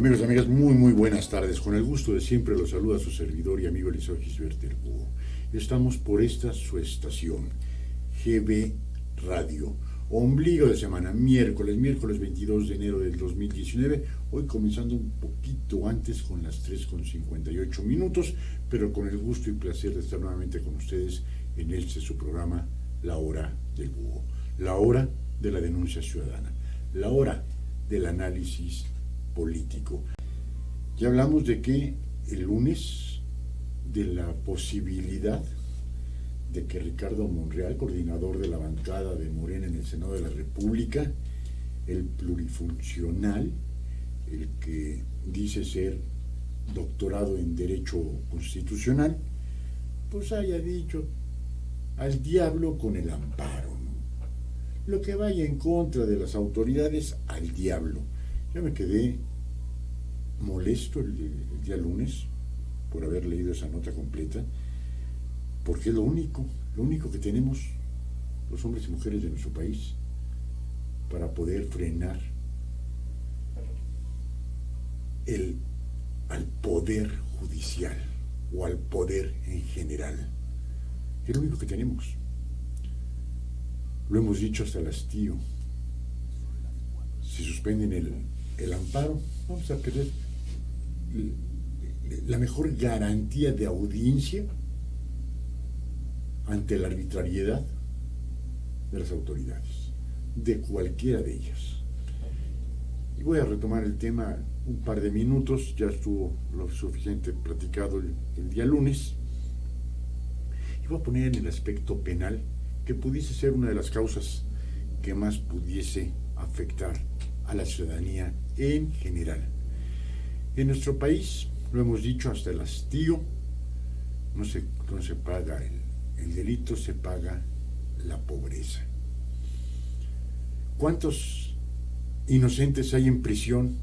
Amigos y amigas, muy buenas tardes. Con el gusto de siempre los saluda su servidor y amigo Eliseo Gisbert el Búho. Estamos por esta su estación, GB Radio. Ombligo de semana, miércoles 22 de enero del 2019. Hoy comenzando un poquito antes con las 3:58, pero con el gusto y placer de estar nuevamente con ustedes en este su programa, La Hora del Búho. La hora de la denuncia ciudadana. La hora del análisis político. Ya hablamos de que el lunes de la posibilidad de que Ricardo Monreal, coordinador de la bancada de Morena en el Senado de la República, el plurifuncional, el que dice ser doctorado en Derecho Constitucional, pues haya dicho al diablo con el amparo, ¿no? Lo que vaya en contra de las autoridades, al diablo. Yo me quedé molesto el día lunes por haber leído esa nota completa, porque es lo único que tenemos los hombres y mujeres de nuestro país para poder frenar al poder judicial o al poder en general. Es lo único que tenemos. Lo hemos dicho hasta el hastío. Si suspenden el amparo, vamos a perder la mejor garantía de audiencia ante la arbitrariedad de las autoridades, de cualquiera de ellas. Y voy a retomar el tema un par de minutos, ya estuvo lo suficiente platicado el día lunes, y voy a poner en el aspecto penal, que pudiese ser una de las causas que más pudiese afectar a la ciudadanía en general. En nuestro país, lo hemos dicho hasta el hastío, no se paga el delito, se paga la pobreza. ¿Cuántos inocentes hay en prisión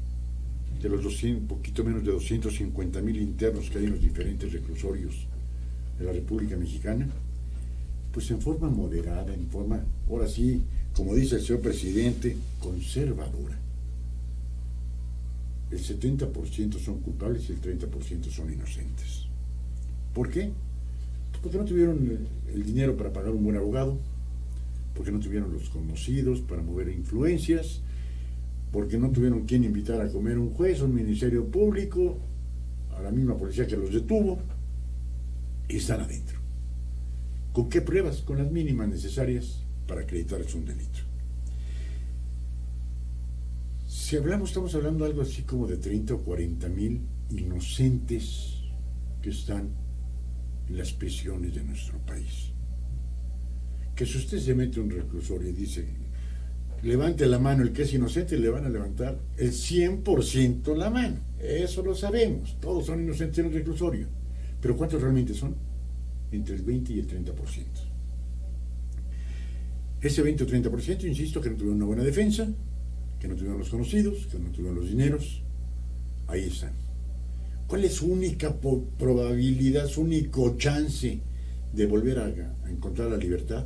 de los poquito menos de 250,000 internos que hay en los diferentes reclusorios de la República Mexicana? Pues en forma moderada, en forma, ahora sí, como dice el señor presidente, conservadora. El 70% son culpables y el 30% son inocentes. ¿Por qué? Porque no tuvieron el dinero para pagar un buen abogado, porque no tuvieron los conocidos para mover influencias, porque no tuvieron quien invitar a comer un juez, un ministerio público, a la misma policía que los detuvo, y están adentro. ¿Con qué pruebas? Con las mínimas necesarias para acreditarles un delito. Si estamos hablando de algo así como de 30 o 40,000 inocentes que están en las prisiones de nuestro país. Que si usted se mete a un reclusorio y dice, levante la mano el que es inocente, le van a levantar el 100% la mano. Eso lo sabemos, todos son inocentes en el reclusorio. Pero ¿cuántos realmente son? Entre el 20 y el 30%. Ese 20 o 30%, insisto, que no tuvieron una buena defensa, que no tuvieron los conocidos, que no tuvieron los dineros, ahí están. ¿Cuál es su única probabilidad, su único chance de volver a encontrar la libertad?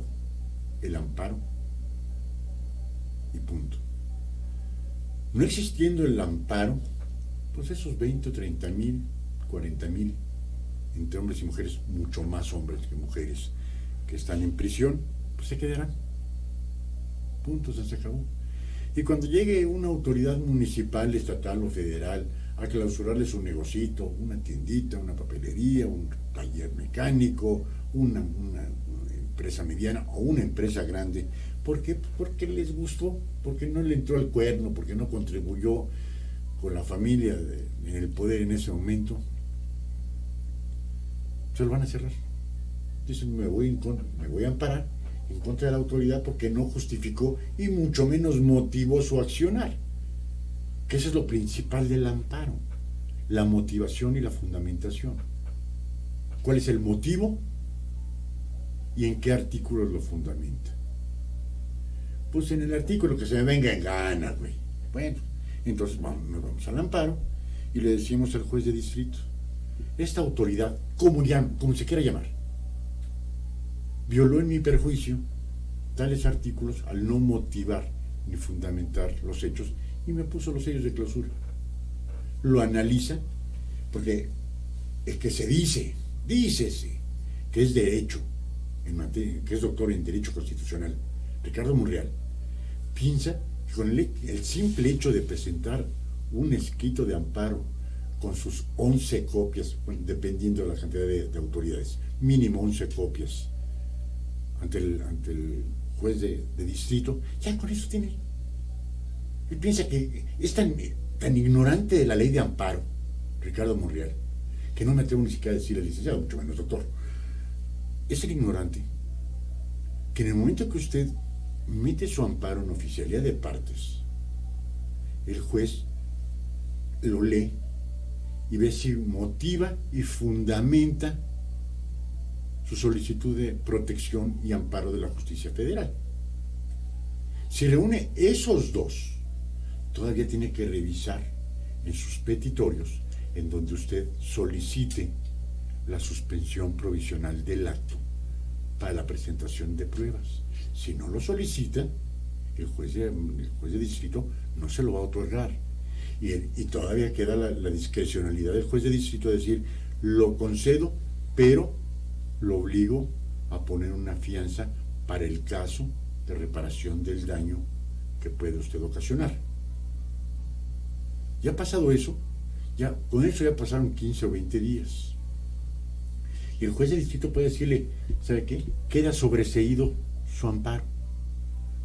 El amparo. Y punto. No existiendo el amparo, pues esos 20 o 30,000, 40,000, entre hombres y mujeres, mucho más hombres que mujeres, que están en prisión, pues se quedarán. Punto, se acabó. Y cuando llegue una autoridad municipal, estatal o federal a clausurarle su negocito, una tiendita, una papelería, un taller mecánico, una empresa mediana o una empresa grande, ¿por qué? Porque les gustó, porque no le entró al cuerno, porque no contribuyó con la familia en el poder en ese momento, se lo van a cerrar. Dicen, me voy a amparar en contra de la autoridad porque no justificó y mucho menos motivó su accionar. Que eso es lo principal del amparo, la motivación y la fundamentación. ¿Cuál es el motivo y en qué artículos lo fundamenta? Pues en el artículo que se me venga en gana, güey. Bueno, entonces nos vamos al amparo y le decimos al juez de distrito, esta autoridad, como se quiera llamar, violó en mi perjuicio tales artículos al no motivar ni fundamentar los hechos y me puso los sellos de clausura. lo analiza, porque el que se dícese que es derecho, que es doctor en Derecho Constitucional, Ricardo Monreal, piensa que con el simple hecho de presentar un escrito de amparo con sus 11 copias, bueno, dependiendo de la cantidad de autoridades, mínimo 11 copias, ante el juez de distrito, ya con eso tiene. Él piensa que es tan ignorante de la ley de amparo, Ricardo Monreal, que no me atrevo ni siquiera a decirle licenciado, mucho menos doctor. Es el ignorante que en el momento que usted mete su amparo en oficialía de partes, el juez lo lee y ve si motiva y fundamenta su solicitud de protección y amparo de la justicia federal. Si reúne esos dos, todavía tiene que revisar en sus petitorios en donde usted solicite la suspensión provisional del acto para la presentación de pruebas. Si no lo solicita, el juez de distrito no se lo va a otorgar. Y todavía queda la discrecionalidad del juez de distrito de decir, lo concedo, pero lo obligo a poner una fianza para el caso de reparación del daño que puede usted ocasionar. Ya pasado eso, con eso ya pasaron 15 o 20 días. Y el juez de distrito puede decirle, ¿sabe qué? Queda sobreseído su amparo.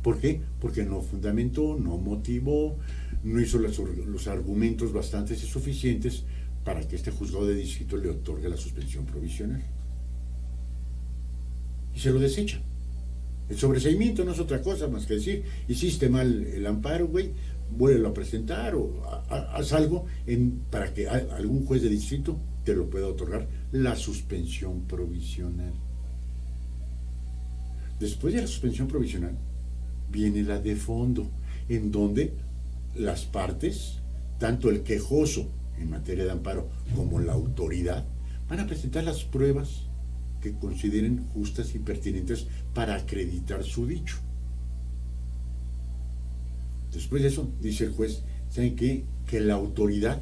¿Por qué? Porque no fundamentó, no motivó, no hizo los argumentos bastantes y suficientes para que este juzgado de distrito le otorgue la suspensión provisional. Y se lo desecha. El sobreseimiento no es otra cosa más que decir, hiciste mal el amparo, güey, vuélvelo a presentar o haz algo para que algún juez de distrito te lo pueda otorgar la suspensión provisional. Después de la suspensión provisional viene la de fondo, en donde las partes, tanto el quejoso en materia de amparo como la autoridad, van a presentar las pruebas que consideren justas y pertinentes para acreditar su dicho. Después de eso, dice el juez, ¿saben qué? Que la autoridad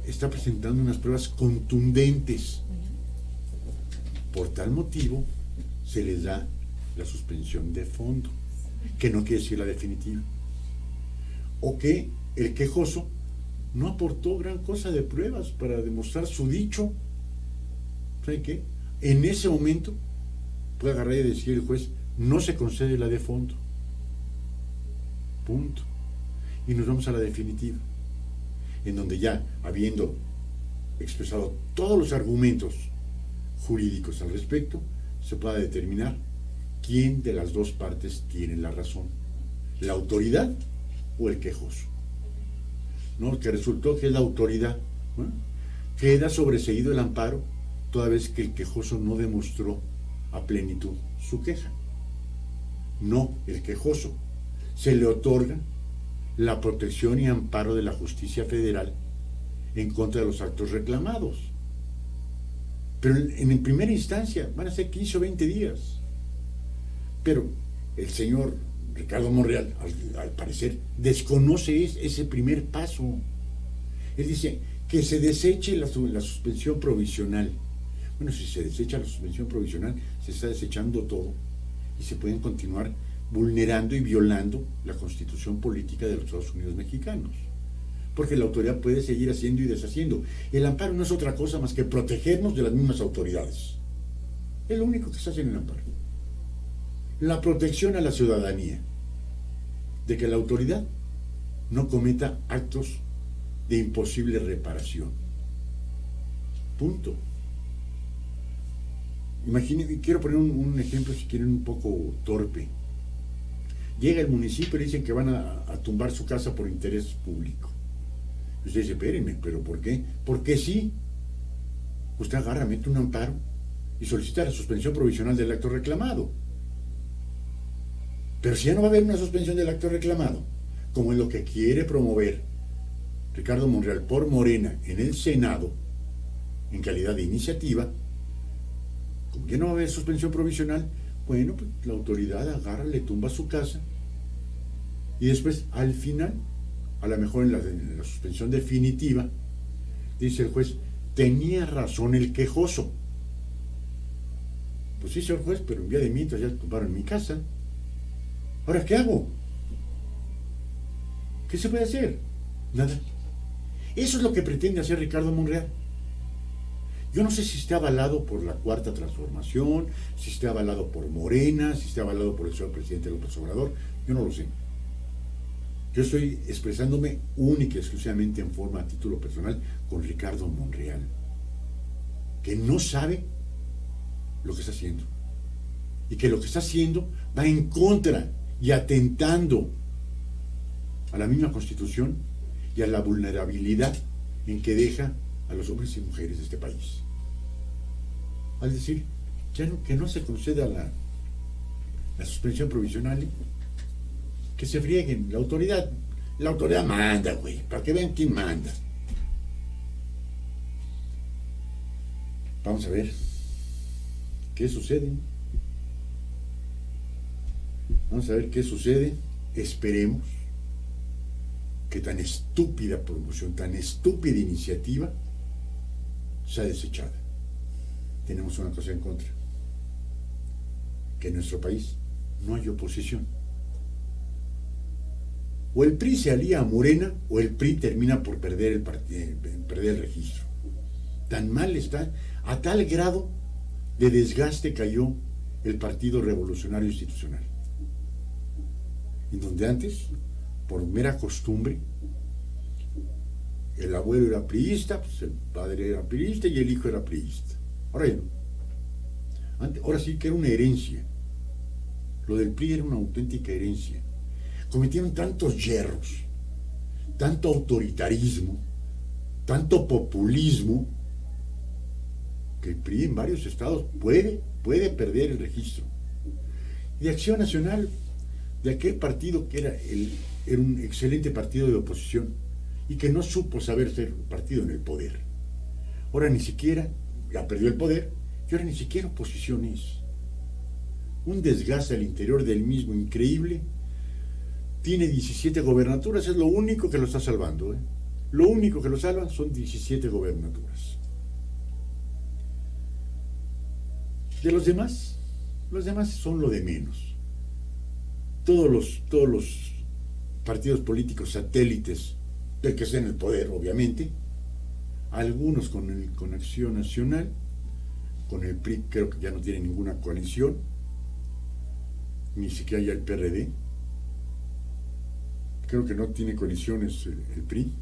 está presentando unas pruebas contundentes. Por tal motivo, se les da la suspensión de fondo, que no quiere decir la definitiva. O que el quejoso no aportó gran cosa de pruebas para demostrar su dicho. ¿Saben qué? En ese momento puede agarrar y decir el juez, no se concede la de fondo. Punto. Y nos vamos a la definitiva, en donde ya, habiendo expresado todos los argumentos jurídicos al respecto, se pueda determinar quién de las dos partes tiene la razón, la autoridad o el quejoso. ¿No? Que resultó que es la autoridad. Bueno, queda sobreseído el amparo toda vez que el quejoso no demostró a plenitud su queja. No, el quejoso. Se le otorga la protección y amparo de la justicia federal en contra de los actos reclamados. Pero en primera instancia van a ser 15 o 20 días. Pero el señor Ricardo Monreal, al parecer, desconoce ese primer paso. Él dice que se deseche la suspensión provisional. Bueno, si se desecha la suspensión provisional, se está desechando todo y se pueden continuar vulnerando y violando la Constitución política de los Estados Unidos mexicanos. Porque la autoridad puede seguir haciendo y deshaciendo. El amparo no es otra cosa más que protegernos de las mismas autoridades. Es lo único que se hace en el amparo. La protección a la ciudadanía de que la autoridad no cometa actos de imposible reparación. Punto. Imaginen, quiero poner un ejemplo, si quieren, un poco torpe. Llega el municipio y dicen que van a tumbar su casa por interés público. Y usted dice, espérenme, ¿pero por qué? Porque sí. Usted agarra, mete un amparo y solicita la suspensión provisional del acto reclamado. Pero si ya no va a haber una suspensión del acto reclamado, como es lo que quiere promover Ricardo Monreal por Morena en el Senado, en calidad de iniciativa, como ya no va a haber suspensión provisional, bueno, pues la autoridad agarra, le tumba su casa y después, al final, a lo mejor en la suspensión definitiva, Dice el juez, tenía razón el quejoso. Pues sí, señor juez, pero en vía de mientras ya tumbaron mi casa. ¿Ahora qué hago? ¿Qué se puede hacer? Nada. Eso es lo que pretende hacer Ricardo Monreal. Yo no sé si esté avalado por la Cuarta Transformación, si esté avalado por Morena, si esté avalado por el señor presidente López Obrador. Yo no lo sé. Yo estoy expresándome única y exclusivamente en forma a título personal con Ricardo Monreal, que no sabe lo que está haciendo. Y que lo que está haciendo va en contra y atentando a la misma Constitución y a la vulnerabilidad en que deja a los hombres y mujeres de este país. Al decir que no se conceda la suspensión provisional, que se frieguen. La autoridad manda, güey, para que vean quién manda. Vamos a ver qué sucede. Vamos a ver qué sucede. Esperemos que tan estúpida promoción, tan estúpida iniciativa sea desechada. Tenemos una cosa en contra: que en nuestro país no hay oposición. O el PRI se alía a Morena, o el PRI termina por perder el registro. Tan mal está, a tal grado de desgaste cayó el Partido Revolucionario Institucional, en donde antes, por mera costumbre, el abuelo era priista, pues el padre era priista y el hijo era priista. Ahora ya no. Ahora sí que era una herencia. Lo del PRI era una auténtica herencia. Cometieron tantos yerros, tanto autoritarismo, tanto populismo, que el PRI en varios estados puede perder el registro. Y de Acción Nacional, de aquel partido que era un excelente partido de oposición y que no supo saber ser partido en el poder. Ahora ni siquiera, ya perdió el poder, y ahora ni siquiera oposición es. Un desgaste al interior del mismo increíble. Tiene 17 gobernaturas, es lo único que lo está salvando. Lo único que lo salva son 17 gobernaturas. De los demás son lo de menos. Todos los partidos políticos satélites del que esté en el poder, obviamente, algunos con Acción Nacional, con el PRI creo que ya no tiene ninguna coalición, ni siquiera ya el PRD. Creo que no tiene coaliciones el PRI,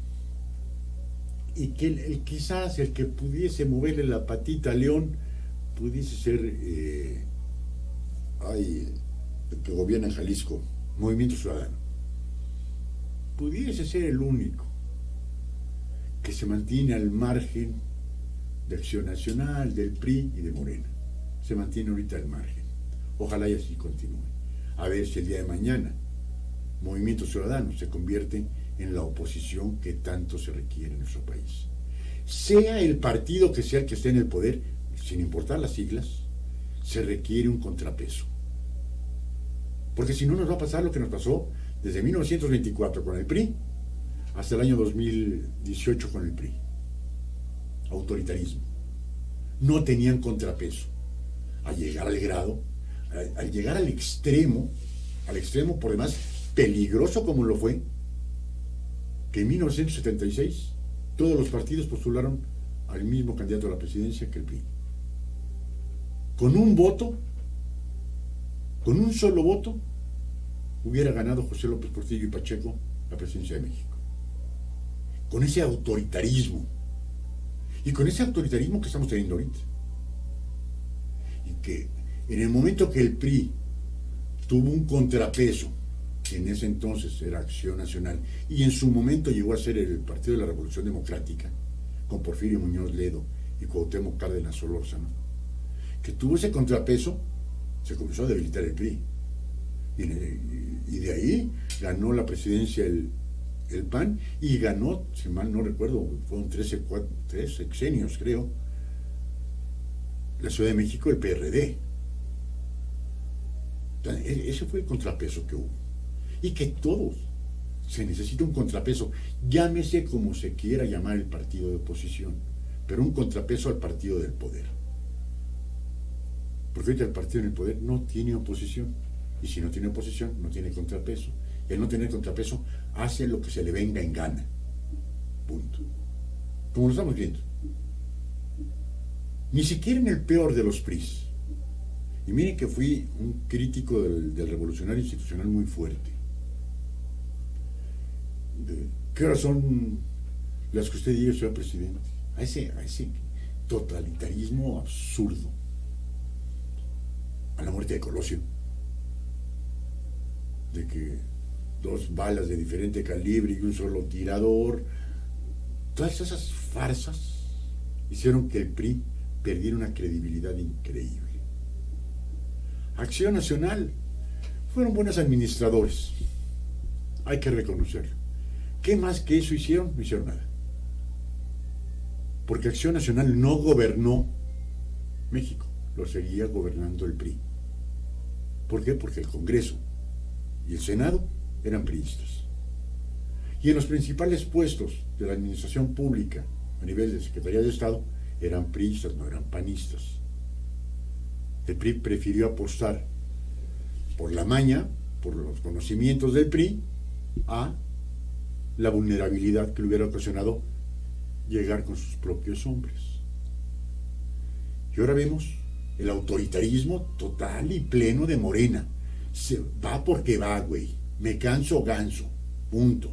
y que quizás el que pudiese moverle la patita a León pudiese ser el que gobierna en Jalisco, Movimiento Ciudadano. Pudiese ser el único que se mantiene al margen de Acción Nacional, del PRI y de Morena. Se mantiene ahorita al margen. Ojalá y así continúe. A ver si el día de mañana Movimiento Ciudadano se convierte en la oposición que tanto se requiere en nuestro país. Sea el partido que sea el que esté en el poder, sin importar las siglas, se requiere un contrapeso. Porque si no nos va a pasar lo que nos pasó desde 1924 con el PRI hasta el año 2018 con el PRI. Autoritarismo. No tenían contrapeso. Al llegar al grado, al llegar al extremo por demás peligroso como lo fue, que en 1976 todos los partidos postularon al mismo candidato a la presidencia que el PRI. Con un voto, con un solo voto, hubiera ganado José López Portillo y Pacheco la presidencia de México. Con ese autoritarismo. Y con ese autoritarismo que estamos teniendo ahorita. Y que en el momento que el PRI tuvo un contrapeso, que en ese entonces era Acción Nacional, y en su momento llegó a ser el Partido de la Revolución Democrática, con Porfirio Muñoz Ledo y Cuauhtémoc Cárdenas Solórzano, que tuvo ese contrapeso, se comenzó a debilitar el PRI. Y de ahí ganó la presidencia el PAN, y ganó, si mal no recuerdo, fueron 3 sexenios, creo, la Ciudad de México, el PRD. Entonces, ese fue el contrapeso que hubo. Y que todos se necesita un contrapeso, llámese como se quiera llamar el partido de oposición, pero un contrapeso al partido del poder. Porque ahorita el partido en el poder no tiene oposición, y si no tiene oposición, no tiene contrapeso. El no tener contrapeso hace lo que se le venga en gana. Punto. Como lo estamos viendo. Ni siquiera en el peor de los PRIs. Y miren que fui un crítico del revolucionario institucional muy fuerte. ¿Qué horas son las que usted diga, señor presidente? A ese totalitarismo absurdo. A la muerte de Colosio. De que 2 balas de diferente calibre y un solo tirador. Todas esas farsas hicieron que el PRI perdiera una credibilidad increíble. Acción Nacional fueron buenos administradores, hay que reconocerlo. ¿Qué más que eso hicieron? No hicieron nada. Porque Acción Nacional no gobernó México, lo seguía gobernando el PRI. ¿Por qué? Porque el Congreso y el Senado eran priistas. Y en los principales puestos de la administración pública a nivel de Secretaría de Estado eran priistas, no eran panistas. El PRI prefirió apostar por la maña, por los conocimientos del PRI, a la vulnerabilidad que le hubiera ocasionado llegar con sus propios hombres. Y ahora vemos el autoritarismo total y pleno de Morena. Se va porque va, güey. Me canso ganso. Punto.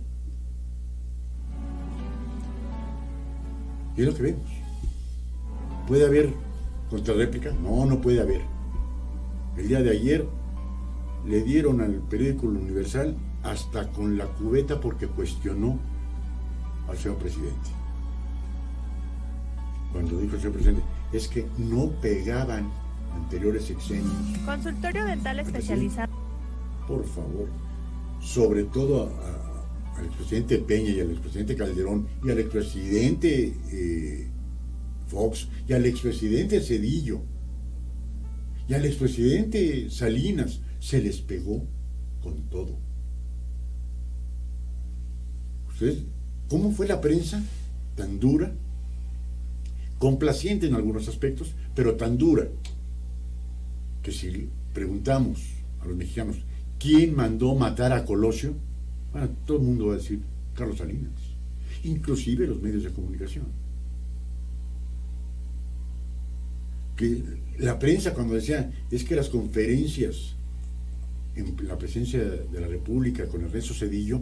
Y es lo que vemos. ¿Puede haber contrarréplica? No, no puede haber. El día de ayer le dieron al periódico Universal hasta con la cubeta porque cuestionó al señor presidente. Cuando dijo el señor presidente, es que no pegaban anteriores sexenios. Consultorio dental especializado. Por favor, sobre todo al expresidente Peña y al expresidente Calderón y al expresidente Fox y al expresidente Zedillo y al expresidente Salinas, se les pegó con todo. ¿Ustedes, cómo fue la prensa tan dura? Complaciente en algunos aspectos, pero tan dura que si preguntamos a los mexicanos ¿quién mandó matar a Colosio? Bueno, todo el mundo va a decir Carlos Salinas, inclusive los medios de comunicación. Que la prensa cuando decía es que las conferencias en la presidencia de la República con Ernesto Zedillo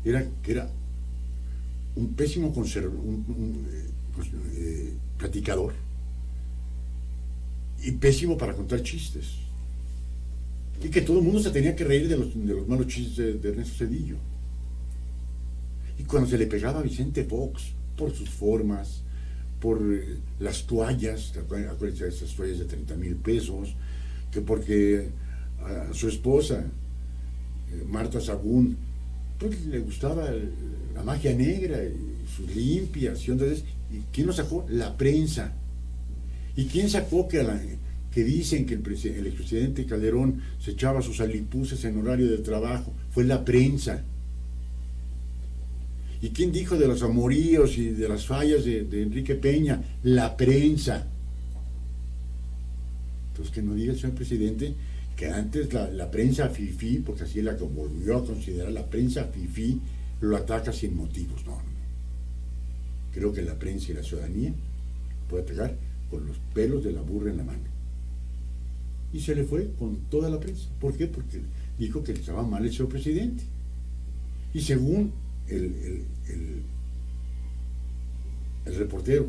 era un pésimo platicador y pésimo para contar chistes, y que todo el mundo se tenía que reír de los malos chistes de Ernesto Zedillo. Y cuando se le pegaba a Vicente Fox por sus formas, por las toallas, acuérdense de esas toallas de 30,000 pesos, que porque a su esposa Marta Sagún pues le gustaba la magia negra y sus limpias, y entonces, ¿y quién lo sacó? La prensa. ¿Y quién sacó que dicen que el expresidente Calderón se echaba sus alipuses en horario de trabajo? Fue la prensa. ¿Y quién dijo de los amoríos y de las fallas de Enrique Peña? La prensa. Entonces, que no diga el señor presidente que antes la prensa fifí, porque así la volvió a considerar, la prensa fifí lo ataca sin motivos. No. Creo que la prensa y la ciudadanía puede atacar con los pelos de la burra en la mano. Y se le fue con toda la prensa. ¿Por qué? Porque dijo que estaba mal el señor presidente. Y según el reportero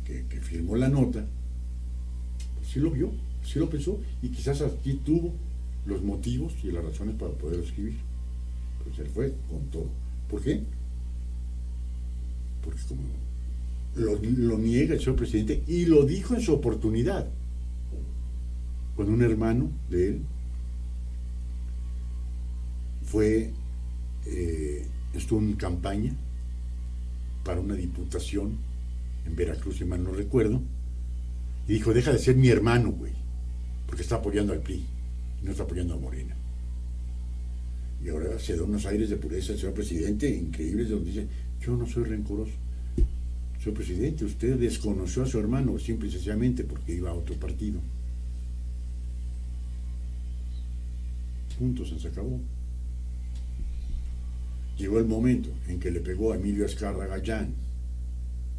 que firmó la nota, pues sí lo vio, sí lo pensó, y quizás aquí tuvo los motivos y las razones para poder escribir. Pero se le fue con todo. ¿Por qué? Porque como lo niega el señor presidente, y lo dijo en su oportunidad, cuando un hermano de él estuvo en campaña para una diputación en Veracruz, si mal no recuerdo, y dijo, deja de ser mi hermano, güey, porque está apoyando al PRI, y no está apoyando a Morena. Y ahora se da unos aires de pureza el señor presidente increíbles, donde dice: yo no soy rencoroso. Señor presidente, usted desconoció a su hermano simple y sencillamente porque iba a otro partido. Punto, se acabó. Llegó el momento en que le pegó a Emilio Azcárraga Gallán,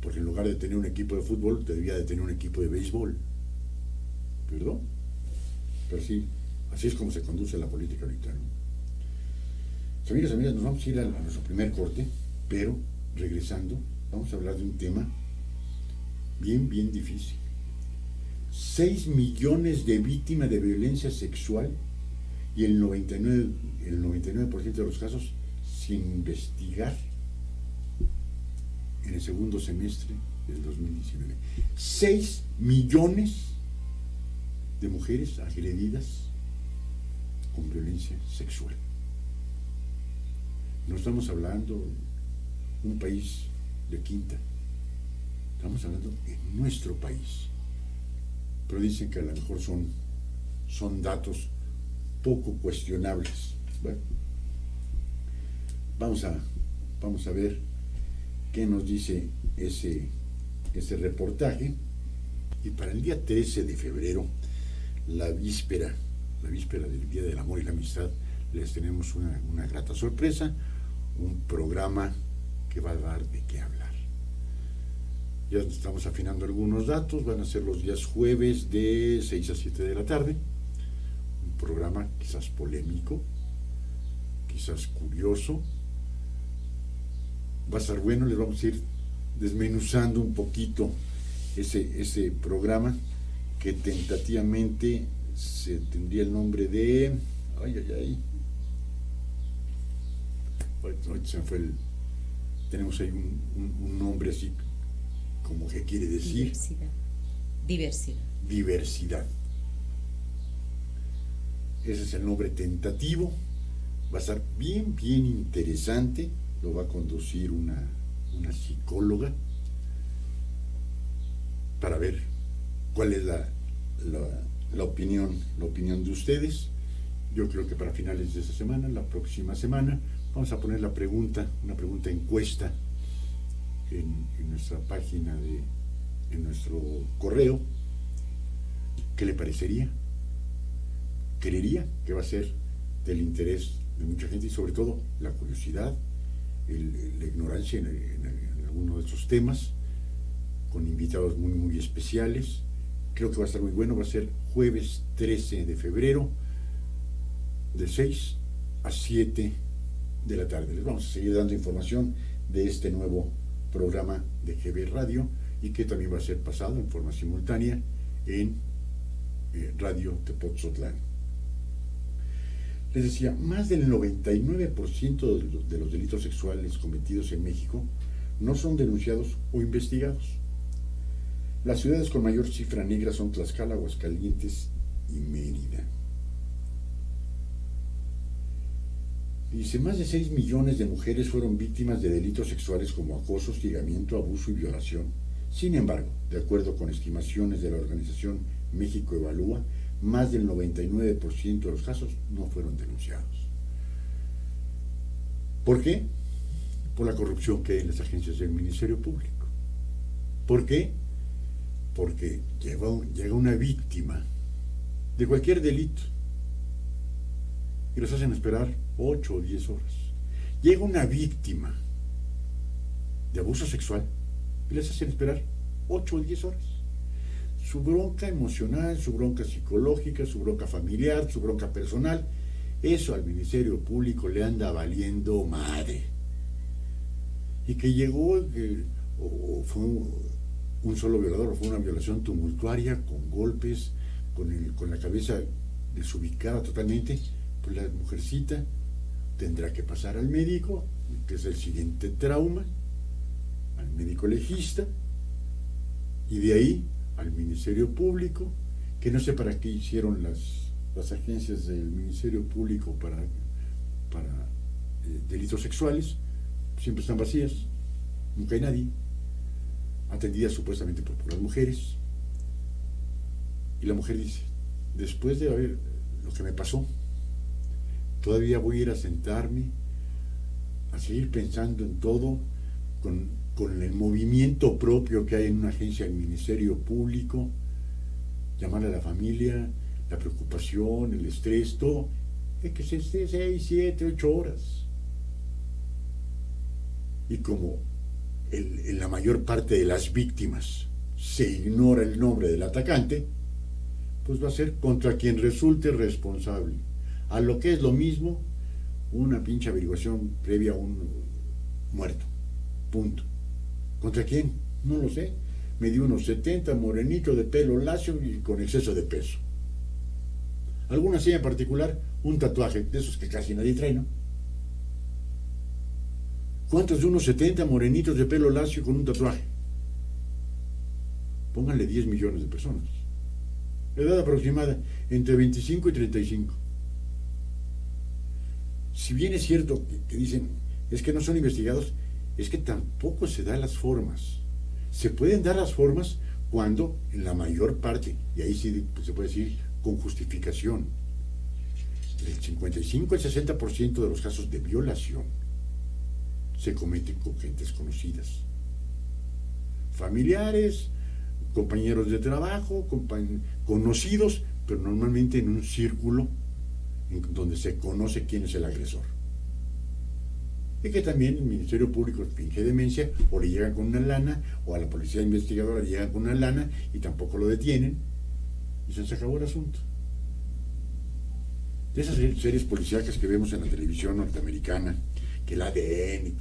porque en lugar de tener un equipo de fútbol, debía de tener un equipo de béisbol. ¿Perdón? Pero sí, así es como se conduce la política ahorita, ¿no? Amigas, amigas, nos vamos a ir a nuestro primer corte, pero regresando, vamos a hablar de un tema bien, bien difícil. 6 millones de víctimas de violencia sexual y el 99% de los casos sin investigar en el segundo semestre del 2019. 6 millones de mujeres agredidas con violencia sexual. No estamos hablando de un país de quinta, estamos hablando en nuestro país. Pero dicen que a lo mejor son datos poco cuestionables. Bueno, vamos a ver qué nos dice ese reportaje. Y para el día 13 de febrero, la víspera del Día del Amor y la Amistad, les tenemos una grata sorpresa, un programa que va a dar de qué hablar. Ya estamos afinando algunos datos, van a ser los días jueves de 6 a 7 de la tarde, un programa quizás polémico, quizás curioso, va a estar bueno, les vamos a ir desmenuzando un poquito ese programa que tentativamente se tendría el nombre de... se me fue tenemos ahí un nombre así como que quiere decir... Diversidad. Ese es el nombre tentativo. Va a estar bien, bien interesante. Lo va a conducir una psicóloga para ver cuál es la opinión de ustedes. Yo creo que para finales de esta semana, la próxima semana, vamos a poner una pregunta encuesta en nuestra página, en nuestro correo. ¿Qué le parecería? Creería que va a ser del interés de mucha gente y sobre todo la curiosidad, la ignorancia en alguno de esos temas, con invitados muy, muy especiales. Creo que va a estar muy bueno. Va a ser jueves 13 de febrero, de 6 a 7 de la tarde. Les vamos a seguir dando información de este nuevo programa de GB Radio y que también va a ser pasado en forma simultánea en Radio Tepoztlán. Les decía, más del 99% de los delitos sexuales cometidos en México no son denunciados o investigados. Las ciudades con mayor cifra negra son Tlaxcala, Aguascalientes y Mérida. Dice, más de 6 millones de mujeres fueron víctimas de delitos sexuales como acoso, hostigamiento, abuso y violación. Sin embargo, de acuerdo con estimaciones de la organización México Evalúa, más del 99% de los casos no fueron denunciados. ¿Por qué? Por la corrupción que hay en las agencias del Ministerio Público. ¿Por qué? Porque llega una víctima de cualquier delito y los hacen esperar 8 o 10 horas. Llega una víctima de abuso sexual y les hacen esperar 8 o 10 horas. Su bronca emocional, su bronca psicológica, su bronca familiar, su bronca personal, eso al Ministerio Público le anda valiendo madre. Y que llegó, o fue un solo violador, o fue una violación tumultuaria, con golpes, con la cabeza desubicada totalmente, pues la mujercita tendrá que pasar al médico, que es el siguiente trauma, al médico legista, y de ahí al Ministerio Público, que no sé para qué hicieron las agencias del Ministerio Público para delitos sexuales, siempre están vacías, nunca hay nadie, atendidas supuestamente por las mujeres. Y la mujer dice, después de ver lo que me pasó, todavía voy a ir a sentarme, a seguir pensando en todo, con el movimiento propio que hay en una agencia del Ministerio Público, llamar a la familia, la preocupación, el estrés, todo, es que se esté 6, 7, 8 horas. Y como en la mayor parte de las víctimas se ignora el nombre del atacante, pues va a ser contra quien resulte responsable. A lo que es lo mismo, una pinche averiguación previa a un muerto. Punto. ¿Contra quién? No lo sé. Me dio unos 70, morenito, de pelo lacio y con exceso de peso. ¿Alguna seña particular? Un tatuaje, de esos que casi nadie trae, ¿no? ¿Cuántos de unos 70 morenitos de pelo lacio con un tatuaje? Pónganle 10 millones de personas. Edad aproximada, entre 25 y 35. Si bien es cierto que dicen, es que no son investigados, es que tampoco se dan las formas. Se pueden dar las formas cuando, en la mayor parte, y ahí sí pues, se puede decir con justificación, el 55 al 60% de los casos de violación se cometen con gentes conocidas. Familiares, compañeros de trabajo, conocidos, pero normalmente en un círculo en donde se conoce quién es el agresor. Y que también el Ministerio Público finge demencia, o le llegan con una lana, o a la policía investigadora le llegan con una lana y tampoco lo detienen, y se acabó el asunto. De esas series policíacas que vemos en la televisión norteamericana, que el ADN,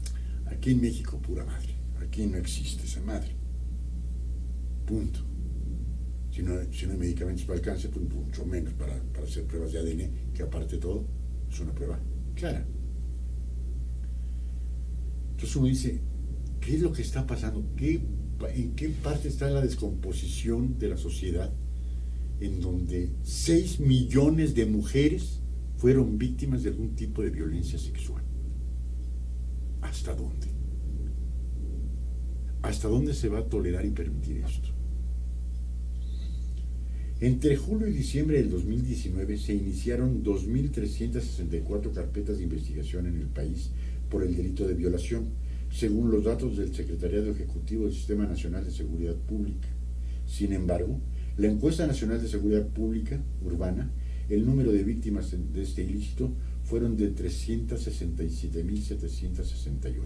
aquí en México, pura madre, aquí no existe esa madre. Punto. Si no hay medicamentos para el cáncer, pues mucho menos para hacer pruebas de ADN, que aparte de todo, es una prueba clara. Entonces uno dice, ¿qué es lo que está pasando? ¿En qué parte está la descomposición de la sociedad en donde 6 millones de mujeres fueron víctimas de algún tipo de violencia sexual? ¿Hasta dónde? ¿Hasta dónde se va a tolerar y permitir esto? Entre julio y diciembre del 2019 se iniciaron 2.364 carpetas de investigación en el país por el delito de violación, según los datos del Secretariado Ejecutivo del Sistema Nacional de Seguridad Pública. Sin embargo, la Encuesta Nacional de Seguridad Pública Urbana, el número de víctimas de este ilícito fueron de 367.768.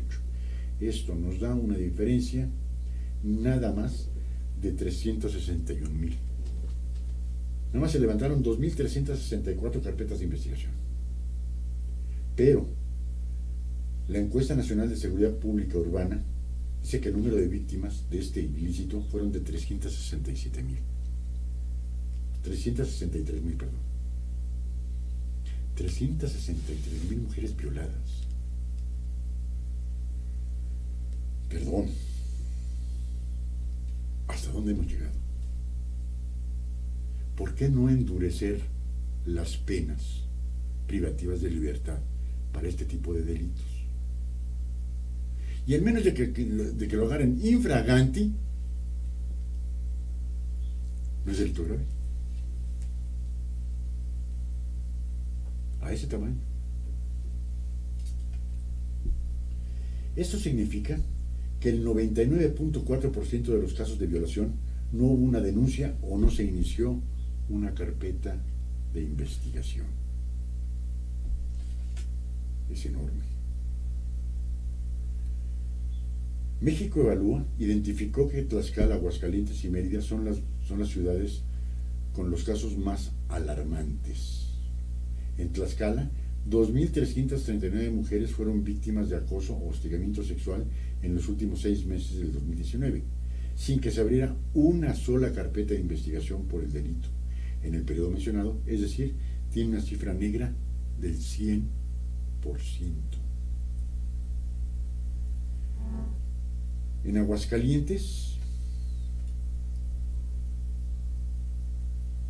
Esto nos da una diferencia nada más de 361.000. Nada más se levantaron 2.364 carpetas de investigación. Pero la Encuesta Nacional de Seguridad Pública Urbana dice que el número de víctimas de este ilícito fueron de 363.000, perdón. 363.000 mujeres violadas. Perdón. ¿Hasta dónde hemos llegado? ¿Por qué no endurecer las penas privativas de libertad para este tipo de delitos? Y al menos de que lo agarren infraganti, no es delito grave. A ese tamaño. Esto significa que el 99.4% de los casos de violación no hubo una denuncia o no se inició una carpeta de investigación. Es enorme. México Evalúa identificó que Tlaxcala, Aguascalientes y Mérida son las ciudades con los casos más alarmantes. En Tlaxcala, 2.339 mujeres fueron víctimas de acoso o hostigamiento sexual en los últimos 6 meses del 2019, sin que se abriera una sola carpeta de investigación por el delito en el periodo mencionado, es decir, tiene una cifra negra del 100%. En Aguascalientes,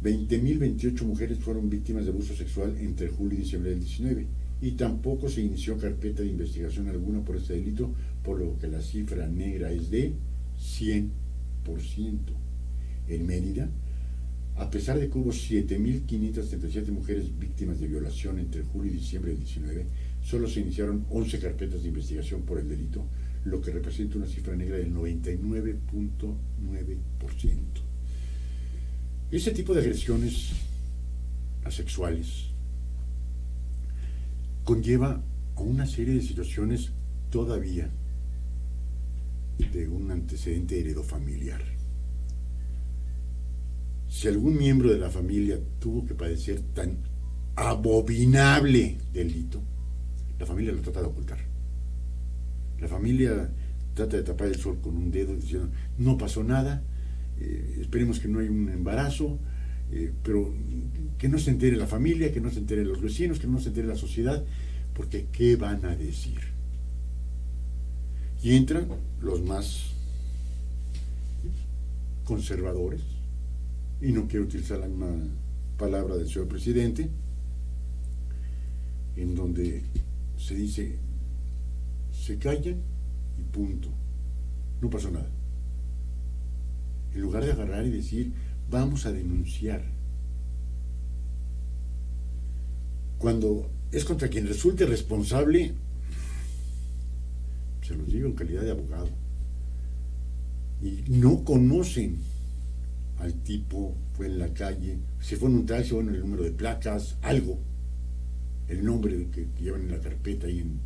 20.028 mujeres fueron víctimas de abuso sexual entre julio y diciembre del 19, y tampoco se inició carpeta de investigación alguna por este delito, por lo que la cifra negra es de 100%. En Mérida, A pesar de que hubo 7.537 mujeres víctimas de violación entre julio y diciembre del 19, solo se iniciaron 11 carpetas de investigación por el delito, lo que representa una cifra negra del 99.9%. Este tipo de agresiones asexuales conlleva a una serie de situaciones todavía de un antecedente heredofamiliar. Si algún miembro de la familia tuvo que padecer tan abominable delito, la familia lo trata de ocultar. La familia trata de tapar el sol con un dedo diciendo, no pasó nada, esperemos que no haya un embarazo, pero que no se entere la familia, que no se entere los vecinos, que no se entere la sociedad, porque ¿qué van a decir? Y entran los más conservadores, y no quiero utilizar la misma palabra del señor presidente, en donde se dice, se callan y punto, no pasó nada. En lugar de agarrar y decir, vamos a denunciar. Cuando es contra quien resulte responsable, se los digo en calidad de abogado, y no conocen al tipo, fue en la calle, se fue en un taxi, bueno, el número de placas, algo, el nombre que llevan en la carpeta ahí en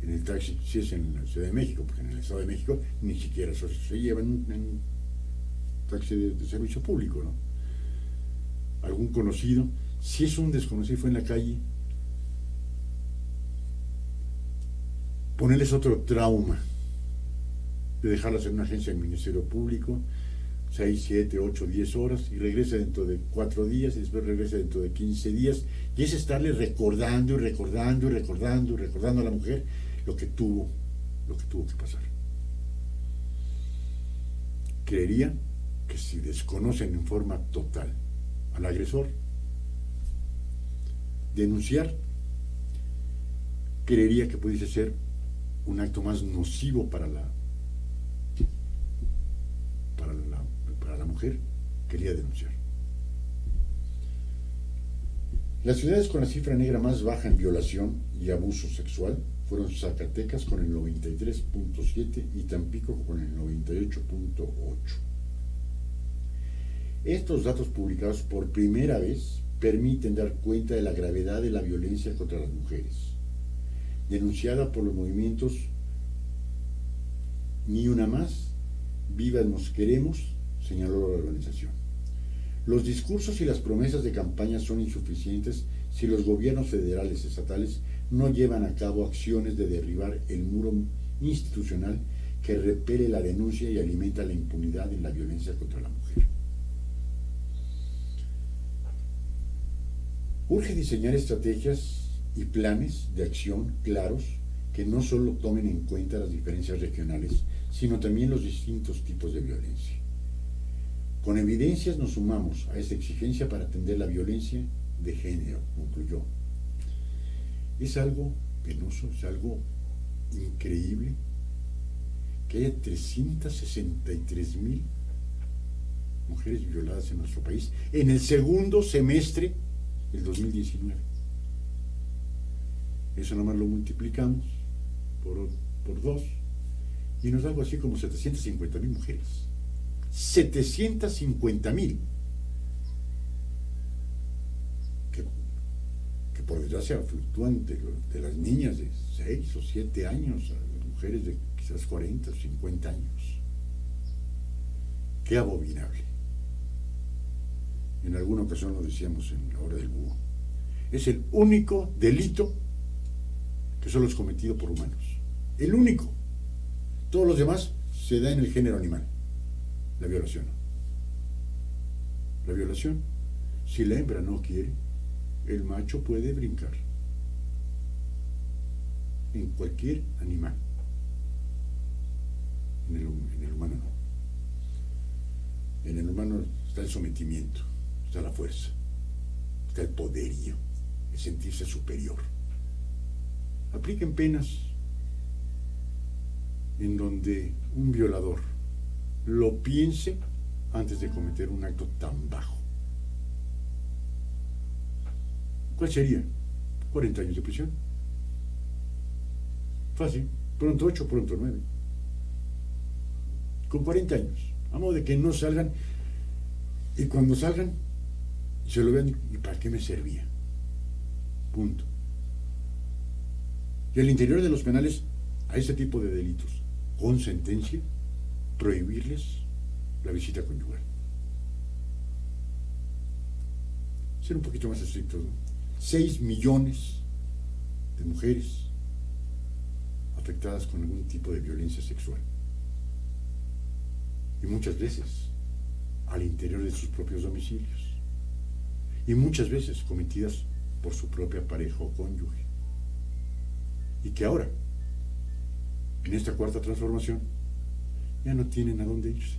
el taxi, si es en la Ciudad de México, porque en el Estado de México ni siquiera eso se lleva en un taxi de servicio público, ¿no? Algún conocido, si es un desconocido, fue en la calle, ponerles otro trauma de dejarlas en una agencia del Ministerio Público 6, 7, 8, 10 horas y regresa dentro de 4 días y después regresa dentro de 15 días y es estarle recordando y recordando y recordando y recordando a la mujer lo que tuvo que pasar. Creería que si desconocen en forma total al agresor, denunciar, creería que pudiese ser un acto más nocivo para la mujer que quería denunciar. Las ciudades con la cifra negra más baja en violación y abuso sexual fueron Zacatecas con el 93.7 y Tampico con el 98.8. Estos datos publicados por primera vez permiten dar cuenta de la gravedad de la violencia contra las mujeres, denunciada por los movimientos Ni Una Más, Vivas Nos Queremos, señaló la organización. Los discursos y las promesas de campaña son insuficientes si los gobiernos federales y estatales no llevan a cabo acciones de derribar el muro institucional que repele la denuncia y alimenta la impunidad en la violencia contra la mujer. Urge diseñar estrategias y planes de acción claros que no solo tomen en cuenta las diferencias regionales, sino también los distintos tipos de violencia. Con evidencias nos sumamos a esta exigencia para atender la violencia de género, concluyó. Es algo penoso, es algo increíble que haya 363,000 mujeres violadas en nuestro país en el segundo semestre del 2019. Eso nomás lo multiplicamos por 2 y nos da algo así como 750,000 mujeres. 750,000 que por desgracia fluctúan de las niñas de 6 o 7 años a las mujeres de quizás 40 o 50 años. Qué abominable. En alguna ocasión lo decíamos en la hora del búho. Es el único delito que solo es cometido por humanos. El único. Todos los demás se da en el género animal. La violación no. La violación, si la hembra no quiere, el macho puede brincar. En cualquier animal. En el humano no. En el humano está el sometimiento, está la fuerza, está el poderío, el sentirse superior. Apliquen penas en donde un violador lo piense antes de cometer un acto tan bajo. ¿Cuál sería? 40 años de prisión. Fácil. Pronto 8, pronto 9. Con 40 años. A modo de que no salgan. Y cuando salgan, se lo vean. ¿Y para qué me servía? Punto. Y al interior de los penales, a ese tipo de delitos, con sentencia, prohibirles la visita conyugal. Ser un poquito más estrictos, ¿no? 6 millones de mujeres afectadas con algún tipo de violencia sexual. Y muchas veces al interior de sus propios domicilios. Y muchas veces cometidas por su propia pareja o cónyuge. Y que ahora, en esta cuarta transformación, ya no tienen a dónde irse.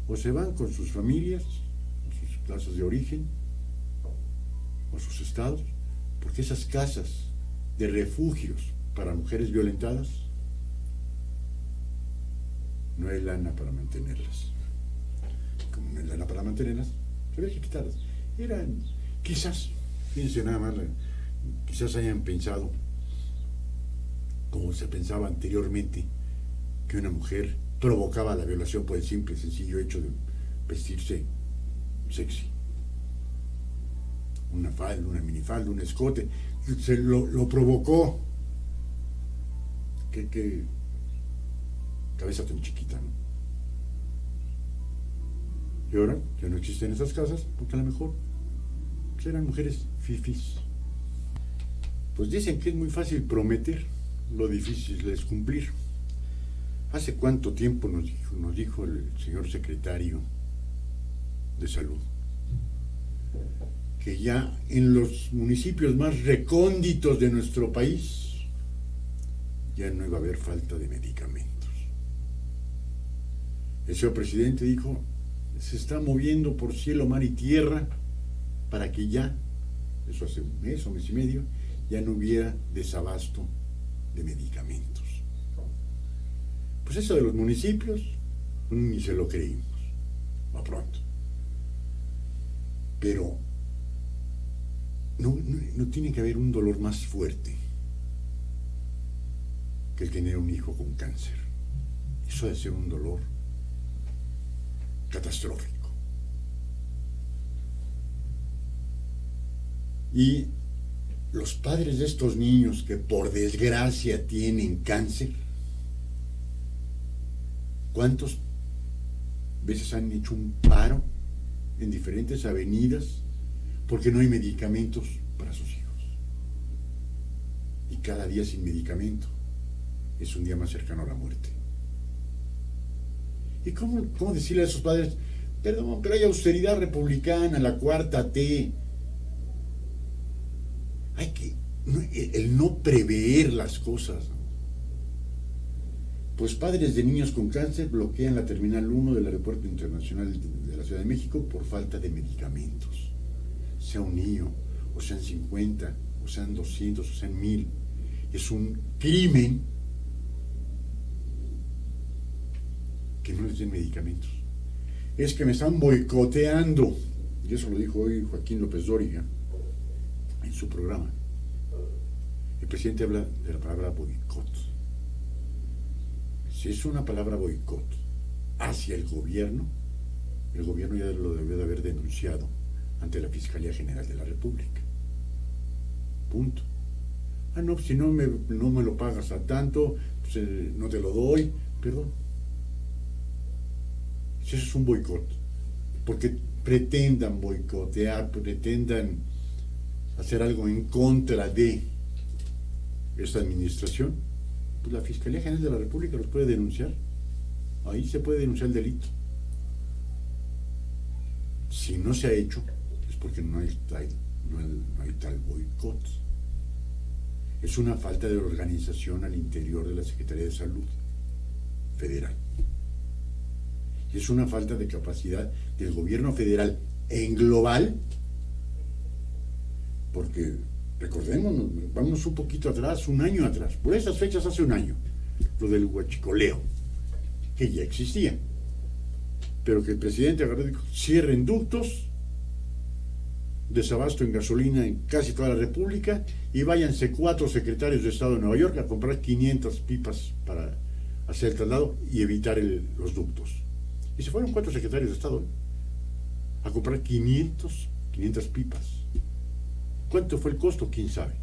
O se van con sus familias, o sus plazas de origen, o sus estados, porque esas casas de refugios para mujeres violentadas, no hay lana para mantenerlas. Como no hay lana para mantenerlas, había que quitarlas. Eran, quizás, fíjense nada más, quizás hayan pensado, como se pensaba anteriormente, que una mujer provocaba la violación por el simple y sencillo hecho de vestirse sexy. Una falda, una minifalda, un escote, se lo provocó. Qué cabeza tan chiquita, ¿no? Y ahora ya no existen esas casas, porque a lo mejor pues eran mujeres fifís. Pues dicen que es muy fácil prometer, lo difícil es cumplir. ¿Hace cuánto tiempo nos dijo el señor secretario de Salud que ya en los municipios más recónditos de nuestro país ya no iba a haber falta de medicamentos? El señor presidente dijo, se está moviendo por cielo, mar y tierra para que ya, eso hace un mes o mes y medio, ya no hubiera desabasto de medicamentos. Pues eso de los municipios, ni se lo creímos, a pronto. Pero no tiene que haber un dolor más fuerte que el tener un hijo con cáncer. Eso debe ser un dolor catastrófico. Y los padres de estos niños que por desgracia tienen cáncer, ¿cuántas veces han hecho un paro en diferentes avenidas porque no hay medicamentos para sus hijos? Y cada día sin medicamento es un día más cercano a la muerte. ¿Y cómo decirle a esos padres, perdón, pero hay austeridad republicana, la cuarta T? El no prever las cosas, ¿no? Pues padres de niños con cáncer bloquean la Terminal 1 del Aeropuerto Internacional de la Ciudad de México por falta de medicamentos. Sea un niño, o sean 50, o sean 200, o sean 1000. Es un crimen que no les den medicamentos. Es que me están boicoteando. Y eso lo dijo hoy Joaquín López Dóriga en su programa. El presidente habla de la palabra boicot. Si es una palabra boicot hacia el gobierno ya lo debió de haber denunciado ante la Fiscalía General de la República. Punto. No, si no me lo pagas a tanto, pues, no te lo doy. Perdón. Si eso es un boicot, porque pretendan boicotear, pretendan hacer algo en contra de esta administración, pues la Fiscalía General de la República los puede denunciar. Ahí se puede denunciar el delito. Si no se ha hecho, es porque no hay tal boicot. Es una falta de organización al interior de la Secretaría de Salud Federal. Y es una falta de capacidad del gobierno federal en global, porque recordémonos, vamos un poquito atrás, un año atrás, por esas fechas hace un año, lo del huachicoleo, que ya existía, pero que el presidente agarró y dijo, cierren ductos, desabasto en gasolina en casi toda la República y váyanse 4 secretarios de Estado de Nueva York a comprar 500 pipas para hacer el traslado y evitar los ductos. Y se fueron 4 secretarios de Estado a comprar 500 pipas. ¿Cuánto fue el costo? ¿Quién sabe?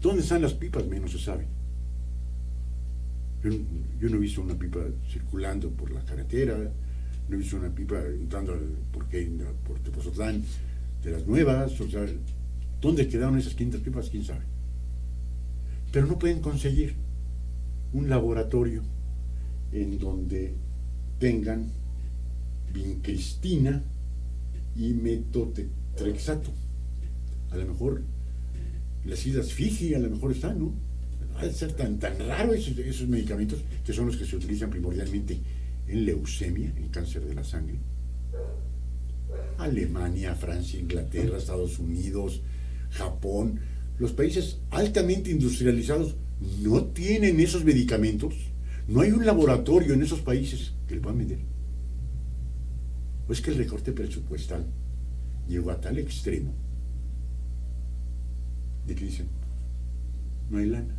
¿Dónde están las pipas? Menos se sabe. Yo no he visto una pipa circulando por la carretera, no he visto una pipa entrando por Tepozotlán de las nuevas, o sea, ¿dónde quedaron esas 500 pipas? ¿Quién sabe? Pero no pueden conseguir un laboratorio en donde tengan vincristina y metotrexato. A lo mejor las islas Fiji a lo mejor están, ¿no? Ha de ser tan raro esos medicamentos, que son los que se utilizan primordialmente en leucemia, en cáncer de la sangre. Alemania, Francia, Inglaterra, Estados Unidos, Japón, los países altamente industrializados no tienen esos medicamentos. No hay un laboratorio en esos países que le puedan vender. O es que el recorte presupuestal llegó a tal extremo de que dicen, no hay lana.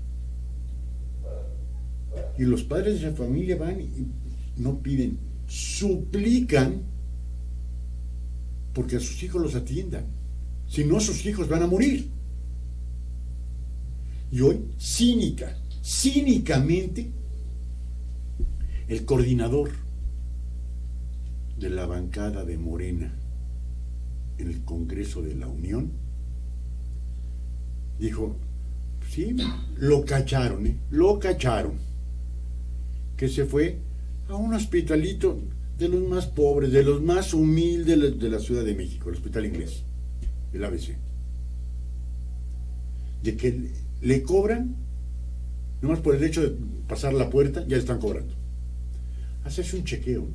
Y los padres de la familia van y no piden, suplican porque a sus hijos los atiendan. Si no, sus hijos van a morir. Y hoy, cínicamente, el coordinador de la bancada de Morena en el Congreso de la Unión dijo, sí, lo cacharon, que se fue a un hospitalito de los más pobres, de los más humildes de la Ciudad de México, el Hospital Inglés, el ABC, de que le cobran, nomás por el hecho de pasar la puerta, ya le están cobrando. Hacerse un chequeo.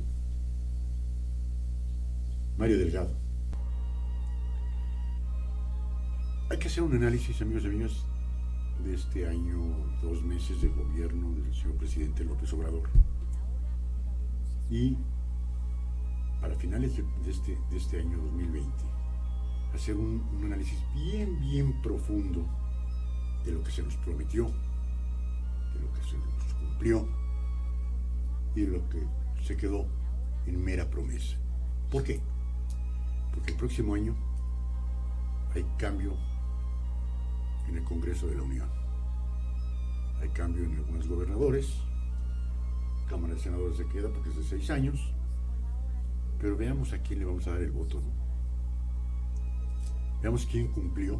Mario Delgado. Hay que hacer un análisis, amigos y amigas, de este año, 2 meses de gobierno del señor presidente López Obrador. Y para finales de este año 2020, hacer un análisis bien profundo de lo que se nos prometió, de lo que se nos cumplió y de lo que se quedó en mera promesa. ¿Por qué? Porque el próximo año hay cambio en el Congreso de la Unión. Hay cambio en algunos gobernadores, Cámara de Senadores se queda porque es de 6 años, pero veamos a quién le vamos a dar el voto, ¿no? Veamos quién cumplió,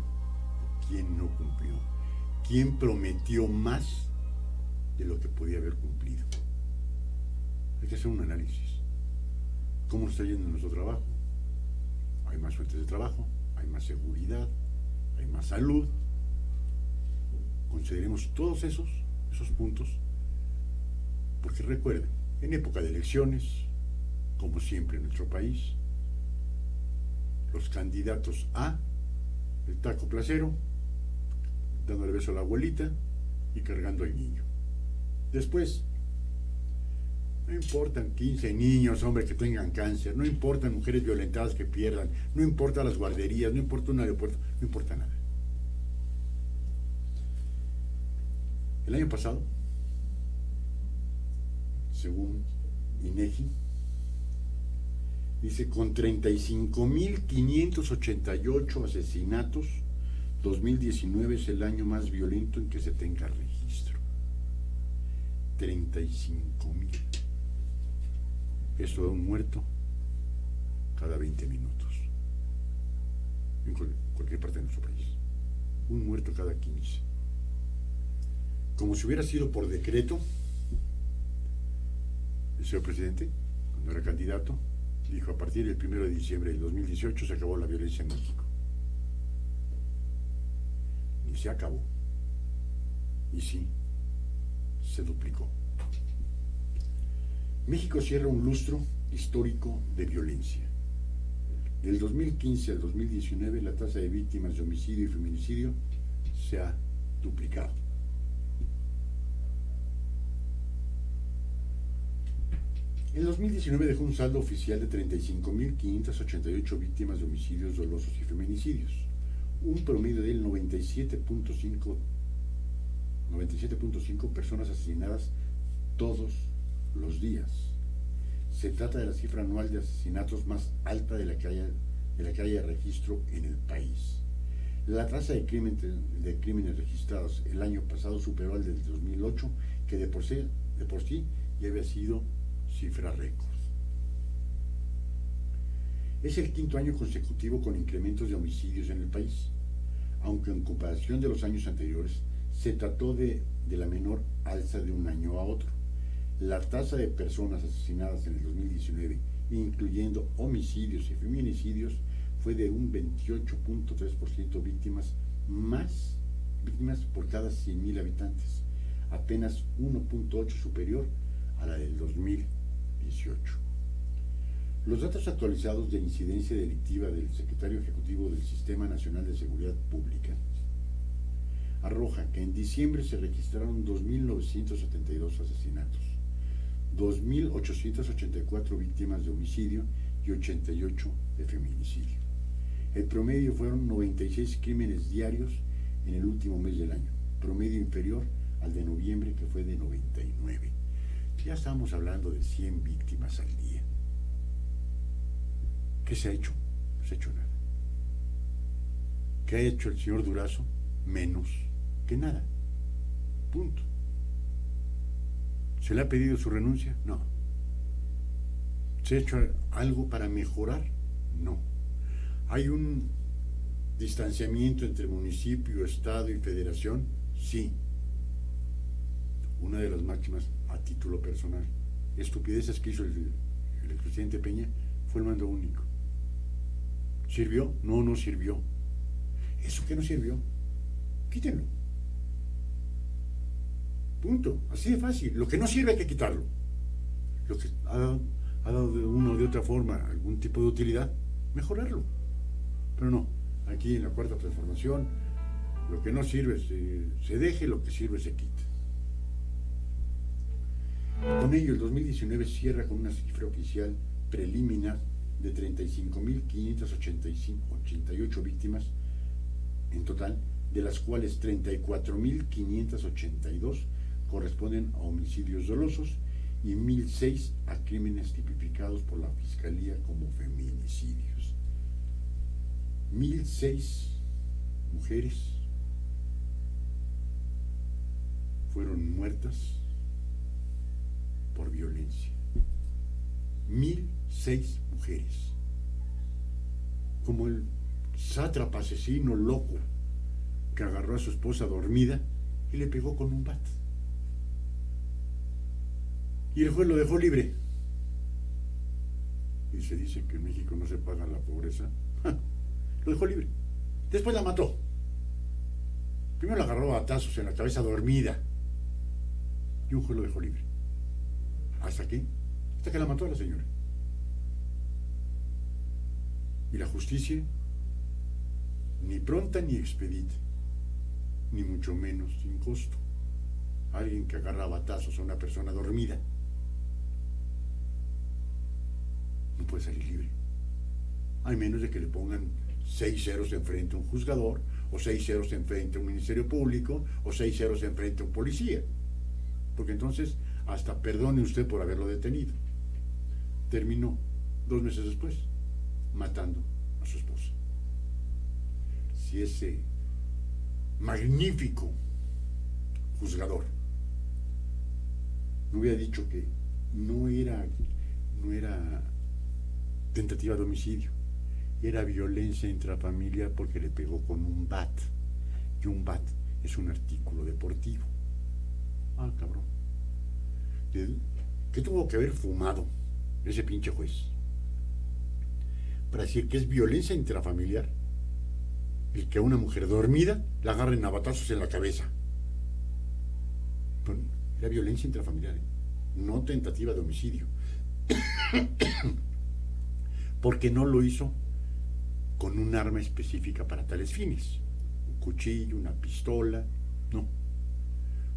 quién no cumplió, quién prometió más de lo que podía haber cumplido. Hay que hacer un análisis. ¿Cómo nos está yendo en nuestro trabajo? Hay más fuentes de trabajo, hay más seguridad, hay más salud. Consideremos todos esos puntos, porque recuerden, en época de elecciones, como siempre en nuestro país, los candidatos a el taco placero, dándole beso a la abuelita y cargando al niño. Después, no importan 15 niños, hombre, que tengan cáncer, no importan mujeres violentadas que pierdan, no importa las guarderías, no importa un aeropuerto, no importa nada. El año pasado, según INEGI, dice, con 35.588 asesinatos, 2019 es el año más violento en que se tenga registro. 35.000. Esto da un muerto cada 20 minutos. En cualquier parte de nuestro país. Un muerto cada 15. Como si hubiera sido por decreto, el señor presidente, cuando era candidato, dijo, a partir del 1 de diciembre del 2018 se acabó la violencia en México. Y se acabó. Y sí, se duplicó. México cierra un lustro histórico de violencia. Del 2015 al 2019, la tasa de víctimas de homicidio y feminicidio se ha duplicado. El 2019 dejó un saldo oficial de 35.588 víctimas de homicidios dolosos y feminicidios, un promedio del 97.5 personas asesinadas todos los días. Se trata de la cifra anual de asesinatos más alta de la que haya registro en el país. La tasa de crímenes registrados el año pasado superó al del 2008, que de por sí ya había sido cifra récord. Es el quinto año consecutivo con incrementos de homicidios en el país, aunque en comparación de los años anteriores se trató de la menor alza de un año a otro. La tasa de personas asesinadas en el 2019, incluyendo homicidios y feminicidios, fue de un 28.3% víctimas por cada 100.000 habitantes, apenas 1.8 superior a la del 2018. Los datos actualizados de incidencia delictiva del secretario ejecutivo del Sistema Nacional de Seguridad Pública arrojan que en diciembre se registraron 2.972 asesinatos, 2.884 víctimas de homicidio y 88 de feminicidio. El promedio fueron 96 crímenes diarios en el último mes del año, promedio inferior al de noviembre, que fue de 99. Ya estamos hablando de 100 víctimas al día. ¿Qué se ha hecho? No se ha hecho nada. ¿Qué ha hecho el señor Durazo? Menos que nada. Punto. ¿Se le ha pedido su renuncia? No. ¿Se ha hecho algo para mejorar? No. ¿Hay un distanciamiento entre municipio, estado y federación? Sí. Una de las máximas, a título personal, estupideces que hizo el expresidente Peña fue el mando único. ¿Sirvió? No, no sirvió. Eso que no sirvió, quítenlo. Punto. Así de fácil. Lo que no sirve hay que quitarlo. Lo que ha dado de una o de otra forma algún tipo de utilidad, mejorarlo. Pero no, aquí en la Cuarta Transformación, lo que no sirve se deje, lo que sirve se quita. Con ello, el 2019 cierra con una cifra oficial preliminar de 35.588 víctimas en total, de las cuales 34.582 corresponden a homicidios dolosos y 1.006 a crímenes tipificados por la Fiscalía como feminicidios. 1.006 mujeres fueron muertas por violencia. 1.006 mujeres. Como el sátrapa asesino loco que agarró a su esposa dormida y le pegó con un bat. Y el juez lo dejó libre. Y se dice que en México no se paga la pobreza. Lo dejó libre. Después la mató. Primero la agarró a batazos en la cabeza dormida. Y un juez lo dejó libre. ¿Hasta qué? Hasta que la mató a la señora. Y la justicia, ni pronta ni expedita, ni mucho menos sin costo. Alguien que agarra a batazos a una persona dormida no puede salir libre, a menos de que le pongan 6 ceros enfrente a un juzgador, o 6 ceros enfrente a un ministerio público, o 6 ceros enfrente a un policía, porque entonces hasta perdone usted por haberlo detenido. Terminó 2 meses después matando a su esposa. Si ese magnífico juzgador no hubiera dicho que no era tentativa de homicidio, era violencia intrafamiliar porque le pegó con un bat, y un bat es un artículo deportivo. Ah, cabrón. ¿Qué tuvo que haber fumado ese pinche juez para decir que es violencia intrafamiliar el que a una mujer dormida la agarren a batazos en la cabeza? Pero era violencia intrafamiliar, no tentativa de homicidio. Porque no lo hizo con un arma específica para tales fines, un cuchillo, una pistola, no,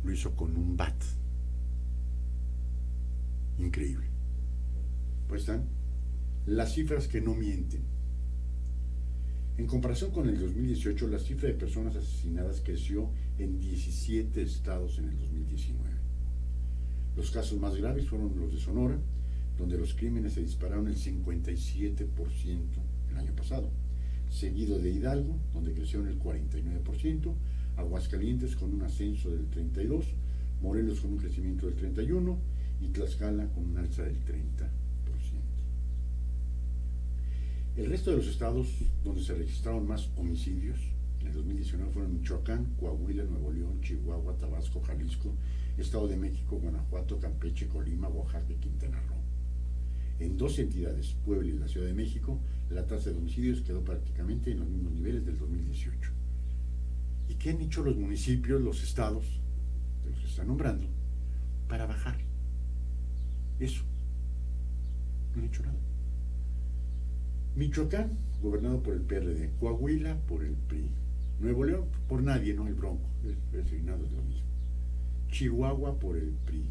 lo hizo con un bat. Increíble. Pues están las cifras que no mienten. En comparación con el 2018, la cifra de personas asesinadas creció en 17 estados en el 2019. Los casos más graves fueron los de Sonora, donde los crímenes se dispararon el 57% el año pasado, seguido de Hidalgo, donde crecieron el 49%, Aguascalientes con un ascenso del 32%, Morelos con un crecimiento del 31% y Tlaxcala con un alza del 30%. El resto de los estados donde se registraron más homicidios en el 2019 fueron Michoacán, Coahuila, Nuevo León, Chihuahua, Tabasco, Jalisco, Estado de México, Guanajuato, Campeche, Colima, Oaxaca y Quintana Roo. En 2 entidades, Puebla y la Ciudad de México, la tasa de homicidios quedó prácticamente en los mismos niveles del 2018. ¿Y qué han hecho los municipios, los estados, de los que se están nombrando, para bajar eso? No han hecho nada. Michoacán, gobernado por el PRD, Coahuila por el PRI, Nuevo León por nadie, no el Bronco, es reinado de lo mismo, Chihuahua por el PRI,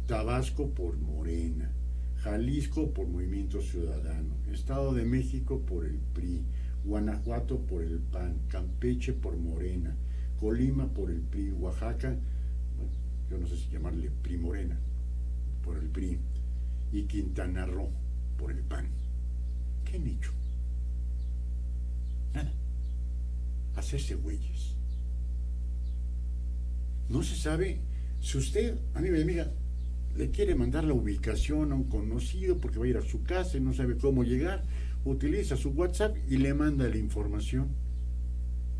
Tabasco por Morena, Jalisco por Movimiento Ciudadano, Estado de México por el PRI, Guanajuato por el PAN, Campeche por Morena, Colima por el PRI, Oaxaca, bueno, yo no sé si llamarle PRI Morena, por el PRI, y Quintana Roo por el PAN. ¿Qué han hecho? Nada. Hacerse güeyes. No se sabe si usted, amigo y amiga, le quiere mandar la ubicación a un conocido porque va a ir a su casa y no sabe cómo llegar, utiliza su WhatsApp y le manda la información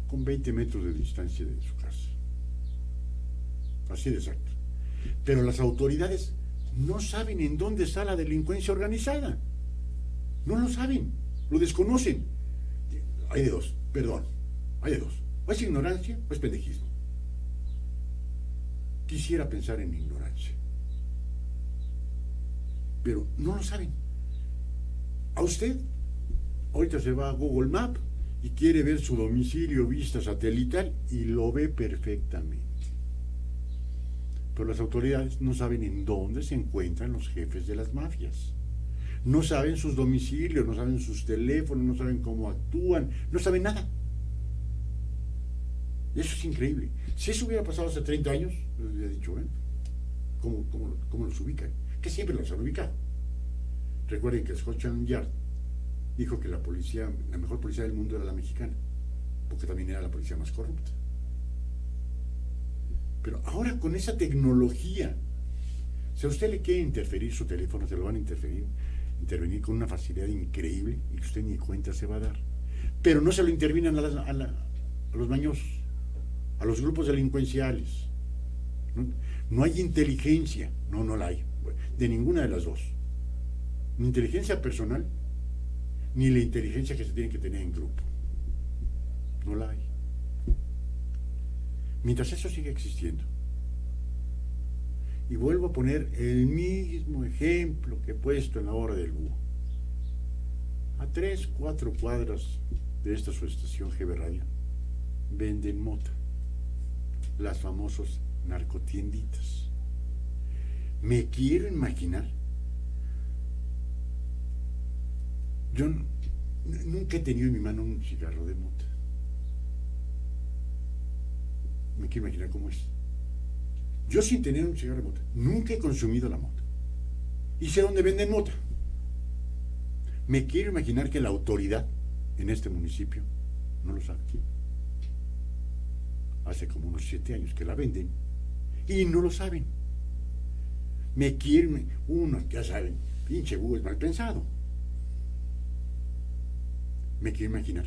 con 20 metros de distancia de su casa. Así de exacto. Pero las autoridades no saben en dónde está la delincuencia organizada. No lo saben, lo desconocen. Hay de dos, perdón, hay de dos. O es ignorancia o es pendejismo. Quisiera pensar en ignorancia, pero no lo saben. A usted, ahorita se va a Google Maps y quiere ver su domicilio vista satelital y lo ve perfectamente. Pero las autoridades no saben en dónde se encuentran los jefes de las mafias. No saben sus domicilios, no saben sus teléfonos, no saben cómo actúan, no saben nada. Y eso es increíble. Si eso hubiera pasado hace 30 años, les hubiera dicho, ¿cómo los ubican? Que siempre los han ubicado. Recuerden que Scotland Yard dijo que la mejor policía del mundo era la mexicana, porque también era la policía más corrupta. Pero ahora con esa tecnología, si a usted le quiere interferir su teléfono, se lo van a intervenir con una facilidad increíble y que usted ni cuenta se va a dar. Pero no se lo intervienen a los mañosos, a los grupos delincuenciales. No hay inteligencia, no la hay, de ninguna de las dos. Ni inteligencia personal, ni la inteligencia que se tiene que tener en grupo. No la hay. Mientras eso sigue existiendo. Y vuelvo a poner el mismo ejemplo que he puesto en la hora del búho. A 3, 4 cuadras de esta su estación GB Radio venden mota, las famosas narcotienditas. Me quiero imaginar, yo nunca he tenido en mi mano un cigarro de mota. Me quiero imaginar cómo es. Yo, sin tener un cigarro de mota, nunca he consumido la mota. Y sé dónde venden mota. Me quiero imaginar que la autoridad en este municipio no lo sabe. Hace como unos 7 años que la venden y no lo saben. Unos ya saben, pinche búho es mal pensado. Me quiero imaginar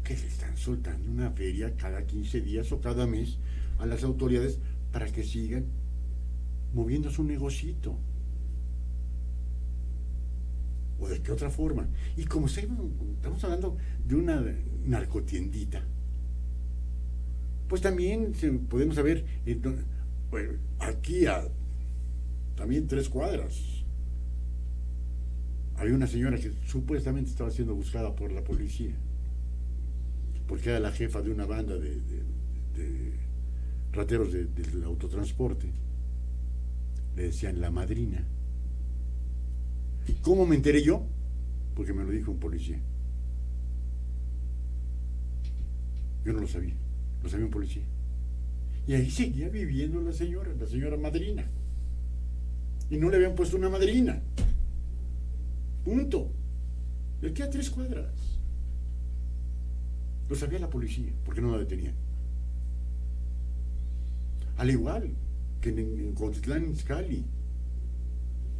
que le están soltando una feria cada 15 días o cada mes a las autoridades para que sigan moviendo su negocito. ¿O de qué otra forma? Y como estamos hablando de una narcotiendita, pues también podemos saber, bueno, aquí a también 3 cuadras, había una señora que supuestamente estaba siendo buscada por la policía, porque era la jefa de una banda de rateros del autotransporte. Le decían la madrina. ¿Cómo me enteré yo? Porque me lo dijo un policía. Yo no lo sabía un policía. Y ahí seguía viviendo la señora madrina. Y no le habían puesto una madrina. Punto. Le queda 3 cuadras. Lo sabía la policía, porque no la detenían. Al igual que en Cuautitlán Izcalli.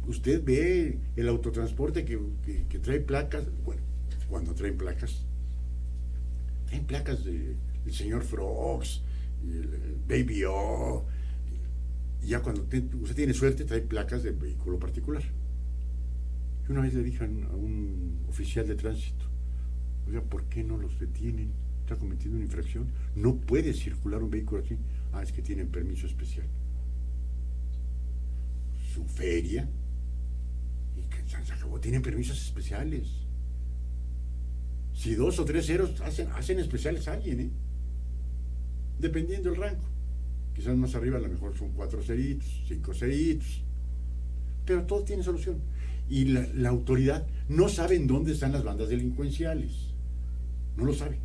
Usted ve el autotransporte que trae placas, bueno, cuando traen placas del señor Frogs, el Baby O, y ya cuando usted tiene suerte trae placas de vehículo particular. Y una vez le dije a un oficial de tránsito, oiga, ¿por qué no los detienen? Está cometiendo una infracción, no puede circular un vehículo así. Ah, es que tienen permiso especial. Su feria, y que se acabó, tienen permisos especiales. Si 2 o 3 ceros hacen especiales a alguien, dependiendo del rango. Quizás más arriba a lo mejor son 4 ceritos, 5 ceritos, pero todo tiene solución. Y la autoridad no sabe en dónde están las bandas delincuenciales, no lo sabe.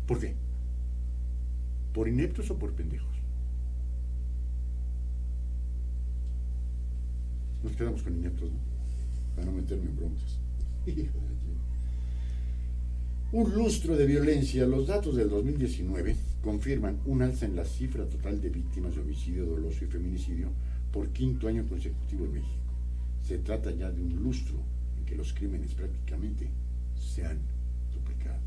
¿Por qué? ¿Por ineptos o por pendejos? Nos quedamos con ineptos, ¿no? Para no meterme en broncas. Un lustro de violencia. Los datos del 2019 confirman un alza en la cifra total de víctimas de homicidio doloso y feminicidio por 5º año consecutivo en México. Se trata ya de un lustro en que los crímenes prácticamente se han duplicado.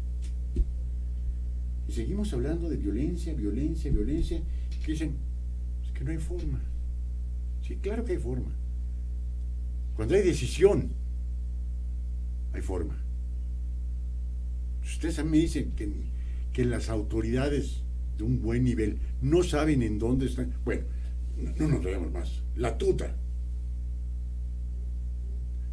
Y seguimos hablando de violencia, que dicen, es que no hay forma. Sí, claro que hay forma. Cuando hay decisión, hay forma. Ustedes me dicen que las autoridades de un buen nivel no saben en dónde están. Bueno, no nos veamos más. La tuta.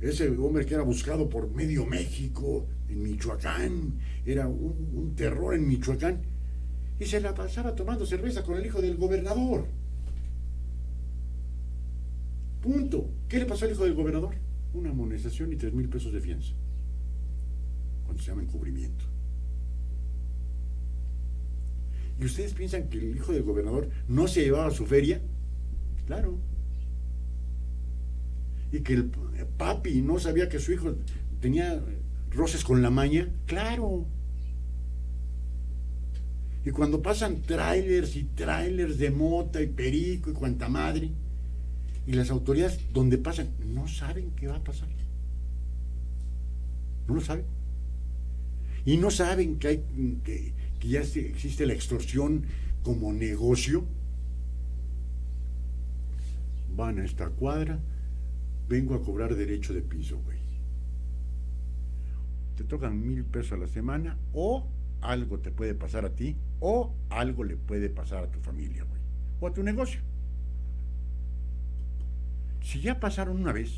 Ese hombre que era buscado por medio México, en Michoacán, era un terror en Michoacán, y se la pasaba tomando cerveza con el hijo del gobernador. Punto. ¿Qué le pasó al hijo del gobernador? Una amonestación y 3,000 pesos de fianza, cuando se llama encubrimiento. ¿Y ustedes piensan que el hijo del gobernador no se llevaba su feria? Claro. Y que el papi no sabía que su hijo tenía roces con la maña. Claro. Y cuando pasan trailers y trailers de mota y perico y cuanta madre, y las autoridades donde pasan no saben qué va a pasar. No lo saben. Y no saben que ya existe la extorsión como negocio. Van a esta cuadra, vengo a cobrar derecho de piso, güey. Te tocan 1,000 pesos a la semana, o algo te puede pasar a ti, o algo le puede pasar a tu familia, güey, o a tu negocio. Si ya pasaron una vez,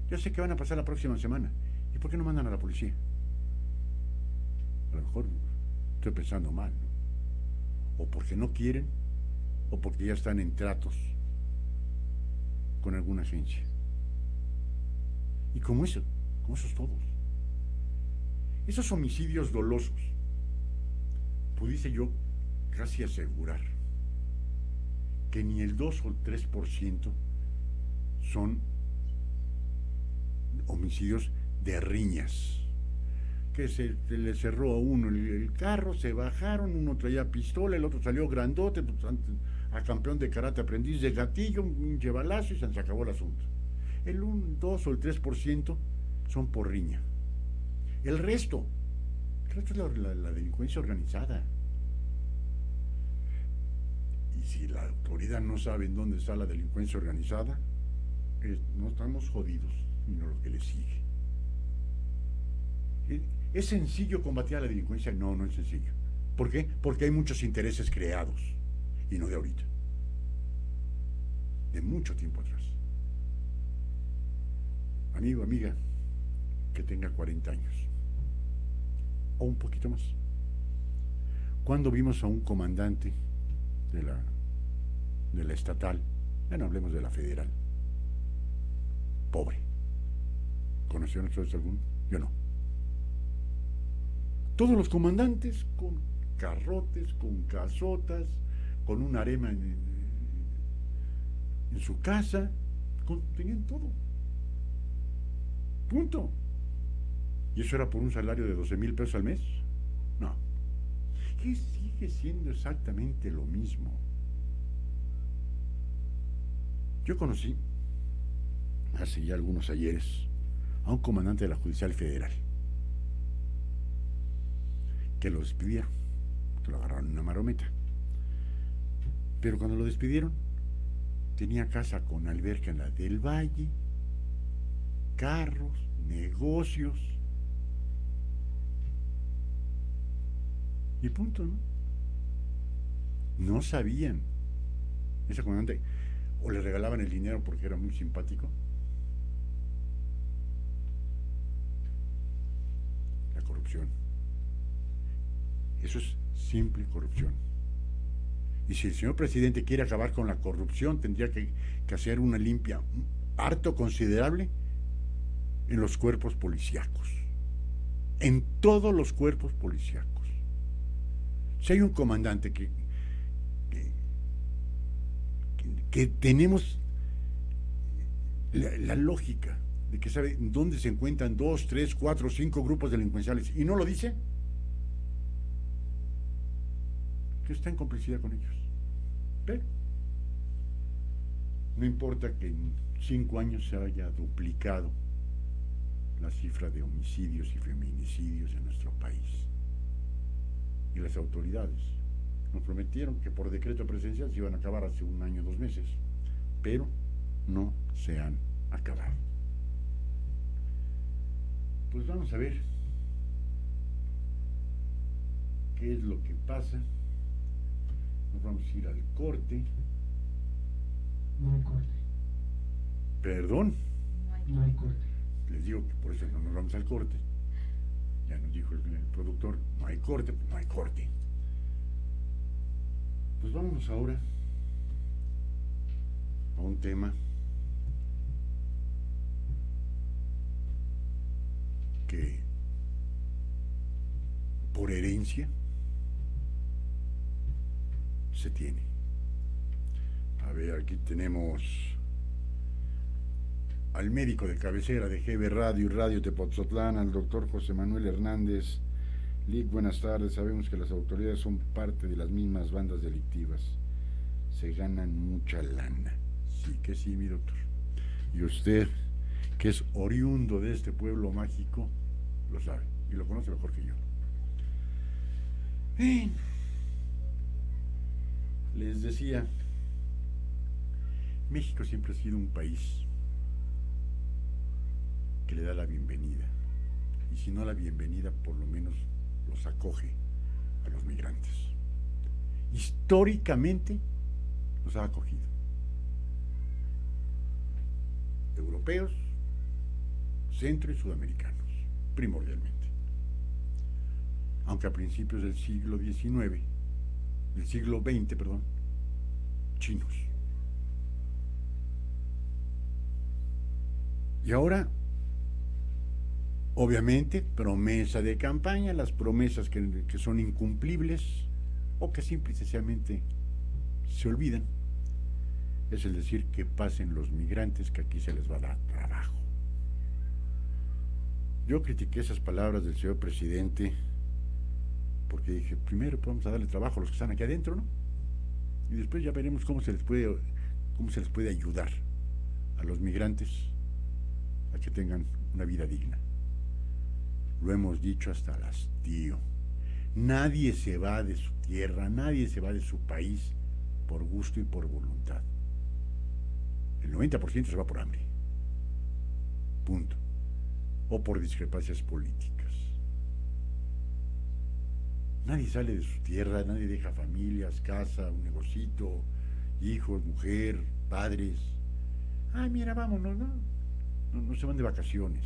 ya sé que van a pasar la próxima semana. ¿Y por qué no mandan a la policía? A lo mejor estoy pensando mal, ¿no? O porque no quieren, o porque ya están en tratos con alguna agencia. Y como esos todos. Esos homicidios dolosos, pudiese yo casi asegurar que ni el 2 o el 3% son homicidios de riñas, que se le cerró a uno el carro, se bajaron, uno traía pistola, el otro salió grandote, pues, a campeón de karate, aprendiz de gatillo, un pinche balazo y se acabó el asunto. El 1, 2 o el 3% son por riña. El resto es la delincuencia organizada. Y si la autoridad no sabe en dónde está la delincuencia organizada, no estamos jodidos, sino lo que le sigue. ¿Es sencillo combatir a la delincuencia? No, no es sencillo. ¿Por qué? Porque hay muchos intereses creados, y no de ahorita, de mucho tiempo atrás. Amigo, amiga, que tenga 40 años, o un poquito más. ¿Cuándo vimos a un comandante de la estatal? Ya no hablemos de la federal. pobre. ¿Conocieron ustedes alguno? Yo no. Todos los comandantes con carrotes, con casotas, con un harem en su casa, tenían todo. Punto. ¿Y eso era por un salario de 12,000 pesos al mes? No. Y sigue siendo exactamente lo mismo. Yo conocí, hace ya algunos ayeres, a un comandante de la Judicial Federal que lo despidieron, que lo agarraron en una marometa. Pero cuando lo despidieron, tenía casa con alberca en la del Valle, carros, negocios, y punto, ¿no? No sabían. Ese comandante, o le regalaban el dinero porque era muy simpático. La corrupción. Eso es simple corrupción. Y si el señor presidente quiere acabar con la corrupción, tendría que hacer una limpia harto considerable en los cuerpos policíacos. En todos los cuerpos policíacos. Si hay un comandante que tenemos la lógica de que sabe dónde se encuentran 2, 3, 4, 5 grupos delincuenciales y no lo dice, que está en complicidad con ellos. Pero no importa que en 5 años se haya duplicado la cifra de homicidios y feminicidios en nuestro país. Y las autoridades nos prometieron que por decreto presidencial se iban a acabar hace 1 año, 2 meses, pero no se han acabado. Pues vamos a ver qué es lo que pasa. Nos vamos a ir al corte. No hay corte. ¿Perdón? No hay corte. Les digo que por eso no nos vamos al corte. Ya nos dijo el productor, no hay corte, pues no hay corte. Pues vámonos ahora a un tema que por herencia se tiene. A ver, aquí tenemos al médico de cabecera de GB Radio y Radio Tepoztlán, al doctor José Manuel Hernández. Lic, buenas tardes. Sabemos que las autoridades son parte de las mismas bandas delictivas. Se ganan mucha lana. Sí que sí, mi doctor. Y usted, que es oriundo de este pueblo mágico, lo sabe y lo conoce mejor que yo. Bien. Les decía, México siempre ha sido un país que le da la bienvenida, y si no la bienvenida, por lo menos los acoge a los migrantes. Históricamente los ha acogido. Europeos, centro y sudamericanos, primordialmente. Aunque a principios del siglo XIX, del siglo XX, perdón, chinos. Y ahora, obviamente, promesa de campaña, las promesas que son incumplibles o que simple y sencillamente se olvidan, es el decir que pasen los migrantes, que aquí se les va a dar trabajo. Yo critiqué esas palabras del señor presidente porque dije, primero vamos a darle trabajo a los que están aquí adentro, ¿no? Y después ya veremos cómo se les puede ayudar a los migrantes a que tengan una vida digna. Lo hemos dicho hasta el hastío. Nadie se va de su tierra, nadie se va de su país por gusto y por voluntad. El 90% se va por hambre. Punto. O por discrepancias políticas. Nadie sale de su tierra, nadie deja familias, casa, un negocito, hijos, mujer, padres. Ay, mira, vámonos, no se van de vacaciones.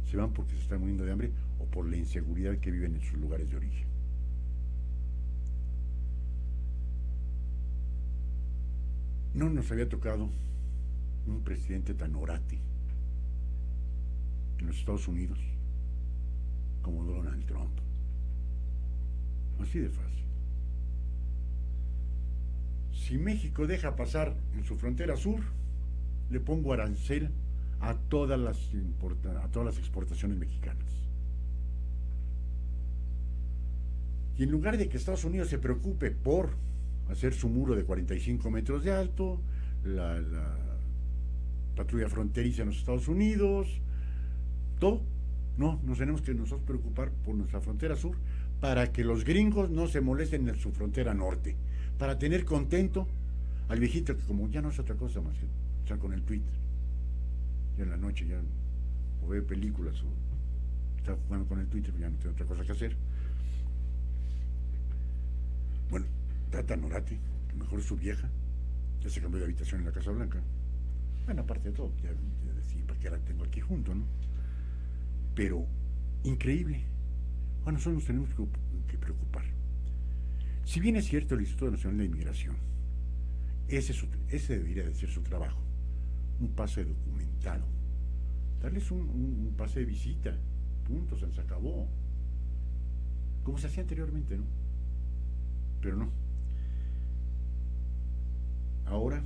Se van porque se están muriendo de hambre o por la inseguridad que viven en sus lugares de origen. No nos había tocado un presidente tan orate en los Estados Unidos como Donald Trump. Así de fácil. Si México deja pasar en su frontera sur, le pongo arancel a todas las exportaciones mexicanas. Y en lugar de que Estados Unidos se preocupe por hacer su muro de 45 metros de alto, la patrulla fronteriza en los Estados Unidos, todo, no, nos tenemos que nosotros preocupar por nuestra frontera sur para que los gringos no se molesten en su frontera norte, para tener contento al viejito que como ya no es otra cosa más que estar con el Twitter, ya en la noche ya o ve películas o está jugando con el Twitter, ya no tiene otra cosa que hacer. Bueno, Tata Norati, que mejor es su vieja, ya se cambió de habitación en la Casa Blanca. Bueno, aparte de todo, ya decía, ¿para qué la tengo aquí junto, no? Pero, increíble. Bueno, nosotros nos tenemos que preocupar. Si bien es cierto el Instituto Nacional de Inmigración, ese debería de ser su trabajo, un pase documentado, darles un pase de visita, punto, se acabó, como se hacía anteriormente, ¿no? Pero no. Ahora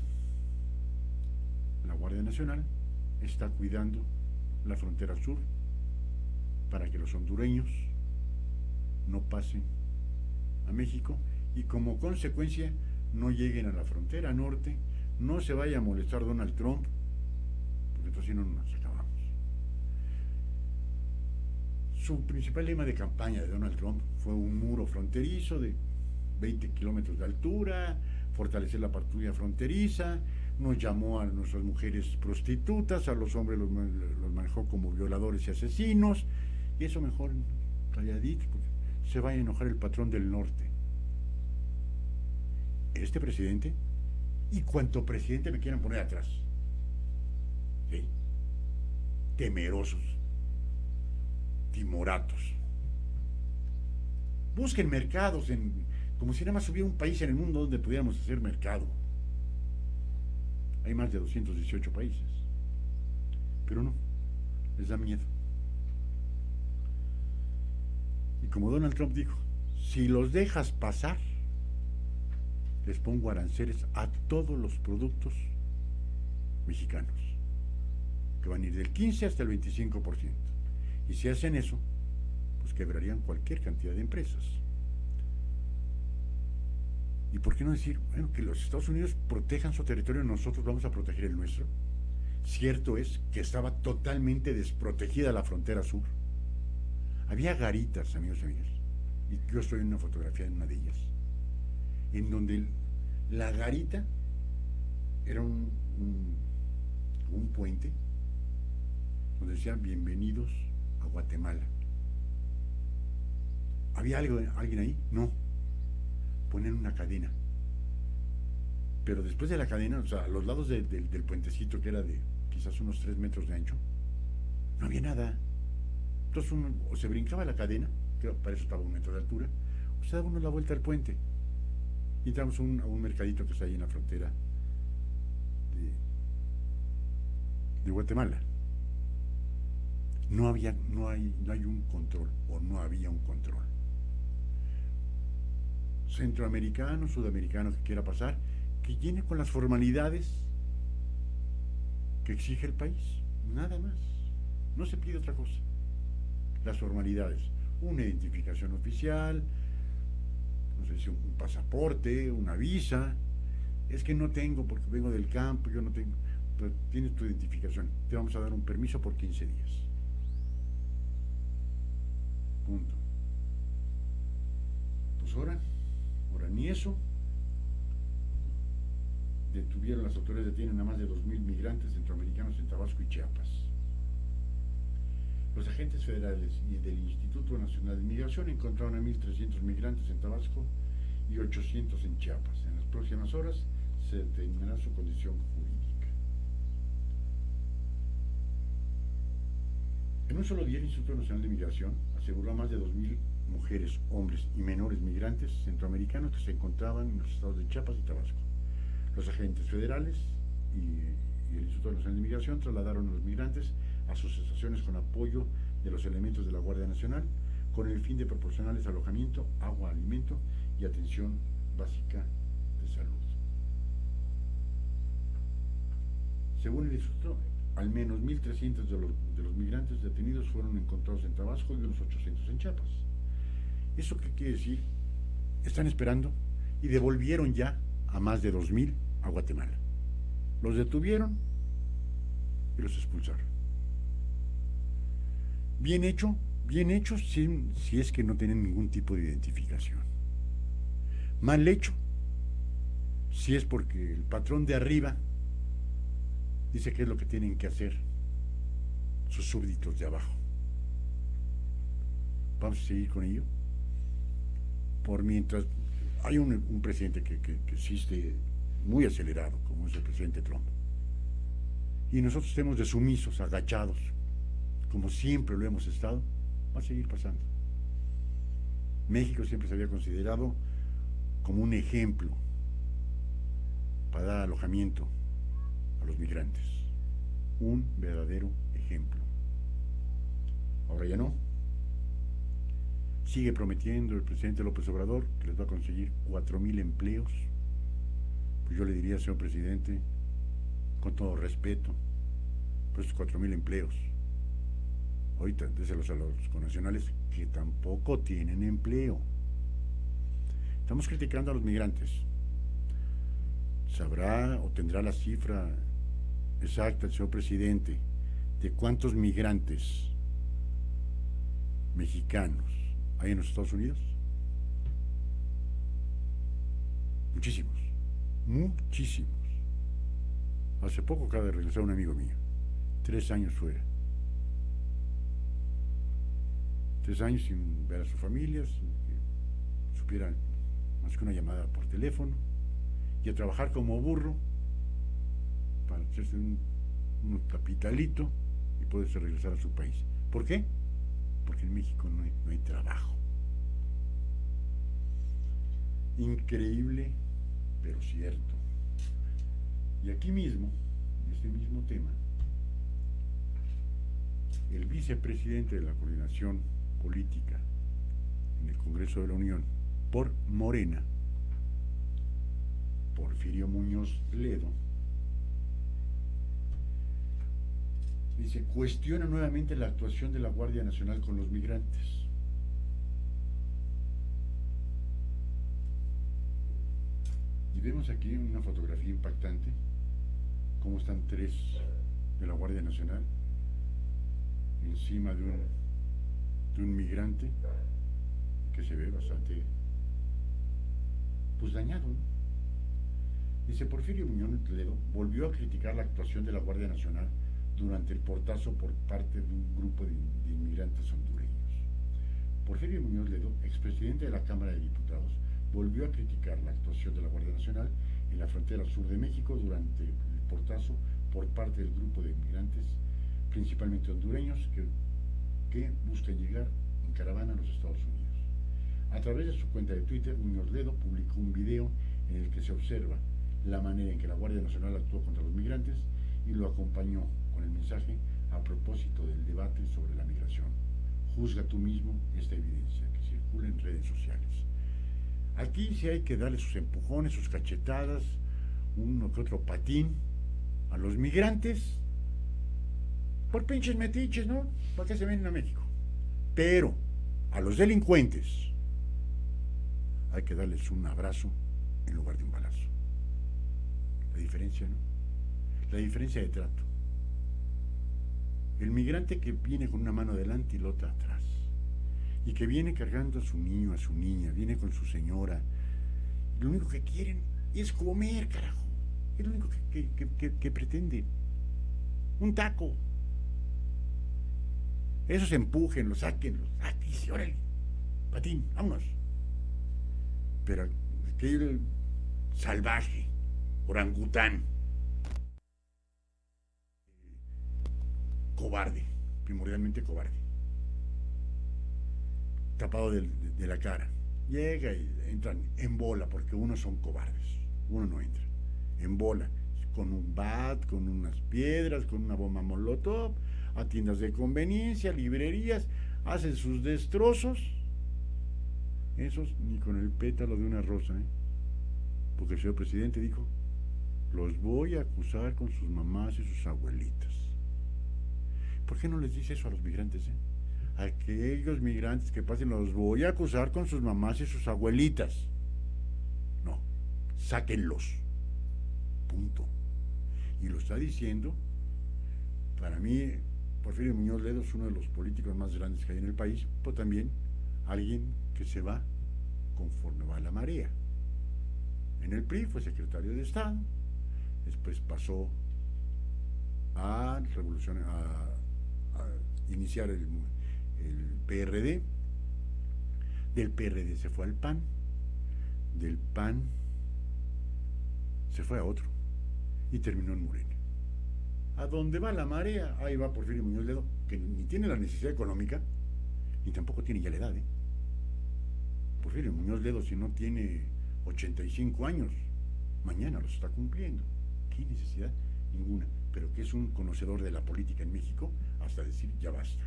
la Guardia Nacional está cuidando la frontera sur para que los hondureños no pasen a México y como consecuencia no lleguen a la frontera norte, no se vaya a molestar Donald Trump, porque entonces si no nos acabamos. Su principal lema de campaña de Donald Trump fue un muro fronterizo de 20 kilómetros de altura, fortalecer la patrulla fronteriza, nos llamó a nuestras mujeres prostitutas, a los hombres los manejó como violadores y asesinos, y eso mejor calladitos, porque se va a enojar el patrón del norte. Este presidente, y cuanto presidente me quieran poner atrás, ¿sí? Temerosos, timoratos. Busquen mercados como si nada más hubiera un país en el mundo donde pudiéramos hacer mercado. Hay más de 218 países. Pero no, les da miedo. Y como Donald Trump dijo, si los dejas pasar, les pongo aranceles a todos los productos mexicanos, que van a ir del 15 hasta el 25%. Y si hacen eso, pues quebrarían cualquier cantidad de empresas. ¿Y por qué no decir, bueno, que los Estados Unidos protejan su territorio y nosotros vamos a proteger el nuestro? Cierto es que estaba totalmente desprotegida la frontera sur. Había garitas, amigos y amigas, y yo estoy en una fotografía en una de ellas, en donde la garita era un puente donde decían bienvenidos a Guatemala. ¿Había alguien ahí? No. Ponen una cadena. Pero después de la cadena, o sea, a los lados del puentecito, que era de quizás unos 3 metros de ancho, no había nada. Entonces uno o se brincaba la cadena, que para eso estaba a 1 metro de altura, o se daba uno la vuelta al puente. Y entramos a un mercadito que está ahí en la frontera de Guatemala. No hay un control, o no había un control. Centroamericano, sudamericano que quiera pasar, que llene con las formalidades que exige el país, nada más, no se pide otra cosa. Las formalidades, una identificación oficial, no sé si un pasaporte, una visa, es que no tengo porque vengo del campo, yo no tengo, pero tienes tu identificación, te vamos a dar un permiso por 15 días. Punto. Pues ahora ni eso. Las autoridades detienen a más de 2.000 migrantes centroamericanos en Tabasco y Chiapas. Los agentes federales y del Instituto Nacional de Migración encontraron a 1.300 migrantes en Tabasco y 800 en Chiapas. En las próximas horas se determinará su condición jurídica. En un solo día, el Instituto Nacional de Migración aseguró a más de 2.000 mujeres, hombres y menores migrantes centroamericanos que se encontraban en los estados de Chiapas y Tabasco. Los agentes federales y el Instituto Nacional de Migración trasladaron a los migrantes a sus estaciones con apoyo de los elementos de la Guardia Nacional, con el fin de proporcionarles alojamiento, agua, alimento y atención básica de salud. Según el Instituto, al menos 1.300 de los migrantes detenidos fueron encontrados en Tabasco y unos 800 en Chiapas. ¿Eso qué quiere decir? Están esperando y devolvieron ya a más de 2.000 a Guatemala. Los detuvieron y los expulsaron. Bien hecho si es que no tienen ningún tipo de identificación. Mal hecho si es porque el patrón de arriba dice que es lo que tienen que hacer sus súbditos de abajo. Vamos a seguir con ello. Por mientras hay un presidente que existe muy acelerado, como es el presidente Trump, y nosotros estemos de sumisos, agachados, como siempre lo hemos estado, va a seguir pasando. México siempre se había considerado como un ejemplo para dar alojamiento a los migrantes, un verdadero ejemplo. Ahora ya no. Sigue prometiendo el presidente López Obrador que les va a conseguir 4,000 empleos. Pues yo le diría, señor presidente, con todo respeto, por esos 4,000 empleos, ahorita déselos a los connacionales que tampoco tienen empleo. Estamos criticando a los migrantes. ¿Sabrá o tendrá la cifra exacta el señor presidente de cuántos migrantes mexicanos hay en los Estados Unidos? Muchísimos, muchísimos. Hace poco acaba de regresar un amigo mío, 3 años fuera. 3 años sin ver a su familia, sin que supiera más que una llamada por teléfono, y a trabajar como burro para hacerse un capitalito y poderse regresar a su país. ¿Por qué? Porque en México no hay trabajo. Increíble, pero cierto. Y aquí mismo, en este mismo tema, el vicepresidente de la Coordinación Política en el Congreso de la Unión por Morena, Porfirio Muñoz Ledo, dice, cuestiona nuevamente la actuación de la Guardia Nacional con los migrantes. Y vemos aquí una fotografía impactante, cómo están 3 de la Guardia Nacional encima de un migrante que se ve bastante pues dañado, ¿no? Dice, Porfirio Muñoz Ledo volvió a criticar la actuación de la Guardia Nacional durante el portazo por parte de un grupo de inmigrantes hondureños. Porfirio Muñoz Ledo, expresidente de la Cámara de Diputados, volvió a criticar la actuación de la Guardia Nacional en la frontera sur de México durante el portazo por parte del grupo de inmigrantes, principalmente hondureños, que buscan llegar en caravana a los Estados Unidos. A través de su cuenta de Twitter, Muñoz Ledo publicó un video en el que se observa la manera en que la Guardia Nacional actuó contra los migrantes y lo acompañó con el mensaje a propósito del debate sobre la migración. Juzga tú mismo esta evidencia que circula en redes sociales. Aquí sí hay que darle sus empujones, sus cachetadas, uno que otro patín a los migrantes por pinches metiches, ¿no? ¿Para qué se vienen a México? Pero a los delincuentes hay que darles un abrazo en lugar de un balazo. La diferencia, ¿no? La diferencia de trato. El migrante que viene con una mano adelante y la otra atrás, y que viene cargando a su niño, a su niña, viene con su señora, y lo único que quieren es comer, carajo. Es lo único que pretenden. Un taco. Esos empujen, los saquen, y órale, patín, vámonos. Pero aquel salvaje, orangután, cobarde, primordialmente cobarde, tapado de la cara, llega y entran en bola, porque unos son cobardes, uno no entra, en bola, con un bat, con unas piedras, con una bomba molotov, a tiendas de conveniencia, librerías, hacen sus destrozos. Esos ni con el pétalo de una rosa, ¿eh? Porque el señor presidente dijo, los voy a acusar con sus mamás y sus abuelitas. ¿Por qué no les dice eso a los migrantes, A aquellos migrantes que pasen, los voy a acusar con sus mamás y sus abuelitas. No, sáquenlos. Punto. Y lo está diciendo, para mí, Porfirio Muñoz Ledo es uno de los políticos más grandes que hay en el país, pero también alguien que se va conforme va la marea. En el PRI fue secretario de Estado, después pasó a iniciar el PRD, del PRD se fue al PAN, del PAN se fue a otro y terminó en Morena. A donde va la marea, ahí va Porfirio Muñoz Ledo, que ni tiene la necesidad económica, ni tampoco tiene ya la edad, Porfirio Muñoz Ledo, si no tiene 85 años, mañana los está cumpliendo. ¿Qué necesidad? Ninguna. Pero que es un conocedor de la política en México, hasta decir, ya basta.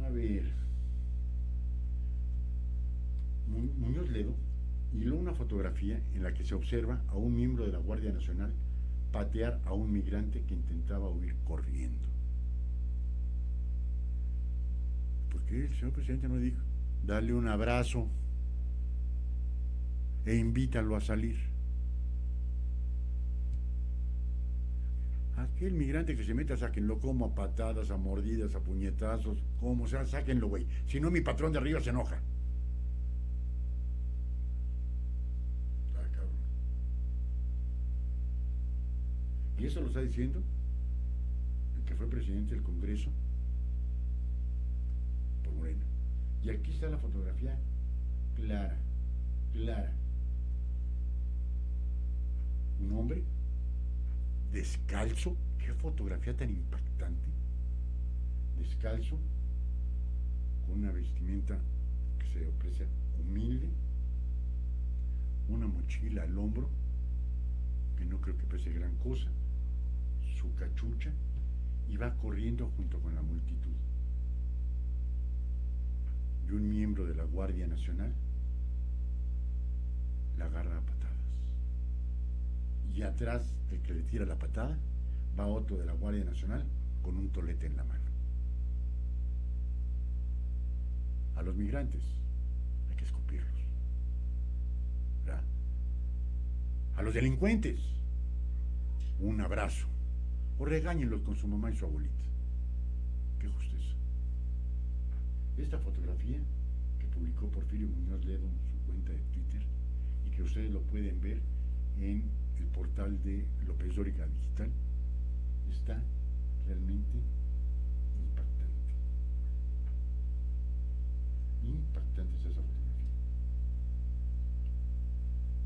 A ver, Muñoz Ledo hiló una fotografía en la que se observa a un miembro de la Guardia Nacional patear a un migrante que intentaba huir corriendo. ¿Por qué el señor presidente no dijo, dale un abrazo e invítalo a salir? Aquel migrante que se meta, sáquenlo, como a patadas, a mordidas, a puñetazos, como sea, sáquenlo, güey. Si no, mi patrón de arriba se enoja. Ah, cabrón. Y eso lo está diciendo el que fue presidente del Congreso por Morena. Y aquí está la fotografía clara. Un hombre descalzo, qué fotografía tan impactante, descalzo, con una vestimenta que se aprecia humilde, una mochila al hombro, que no creo que pese gran cosa, su cachucha, y va corriendo junto con la multitud. Y un miembro de la Guardia Nacional la agarra a patadas. Y atrás del que le tira la patada va otro de la Guardia Nacional con un tolete en la mano. A los migrantes hay que escupirlos, ¿verdad? A los delincuentes un abrazo, o regáñenlos con su mamá y su abuelita. Qué justeza. Esta fotografía que publicó Porfirio Muñoz Ledo en su cuenta de Twitter y que ustedes lo pueden ver en el portal de López Dóriga Digital, está realmente impactante. Impactante es esa fotografía.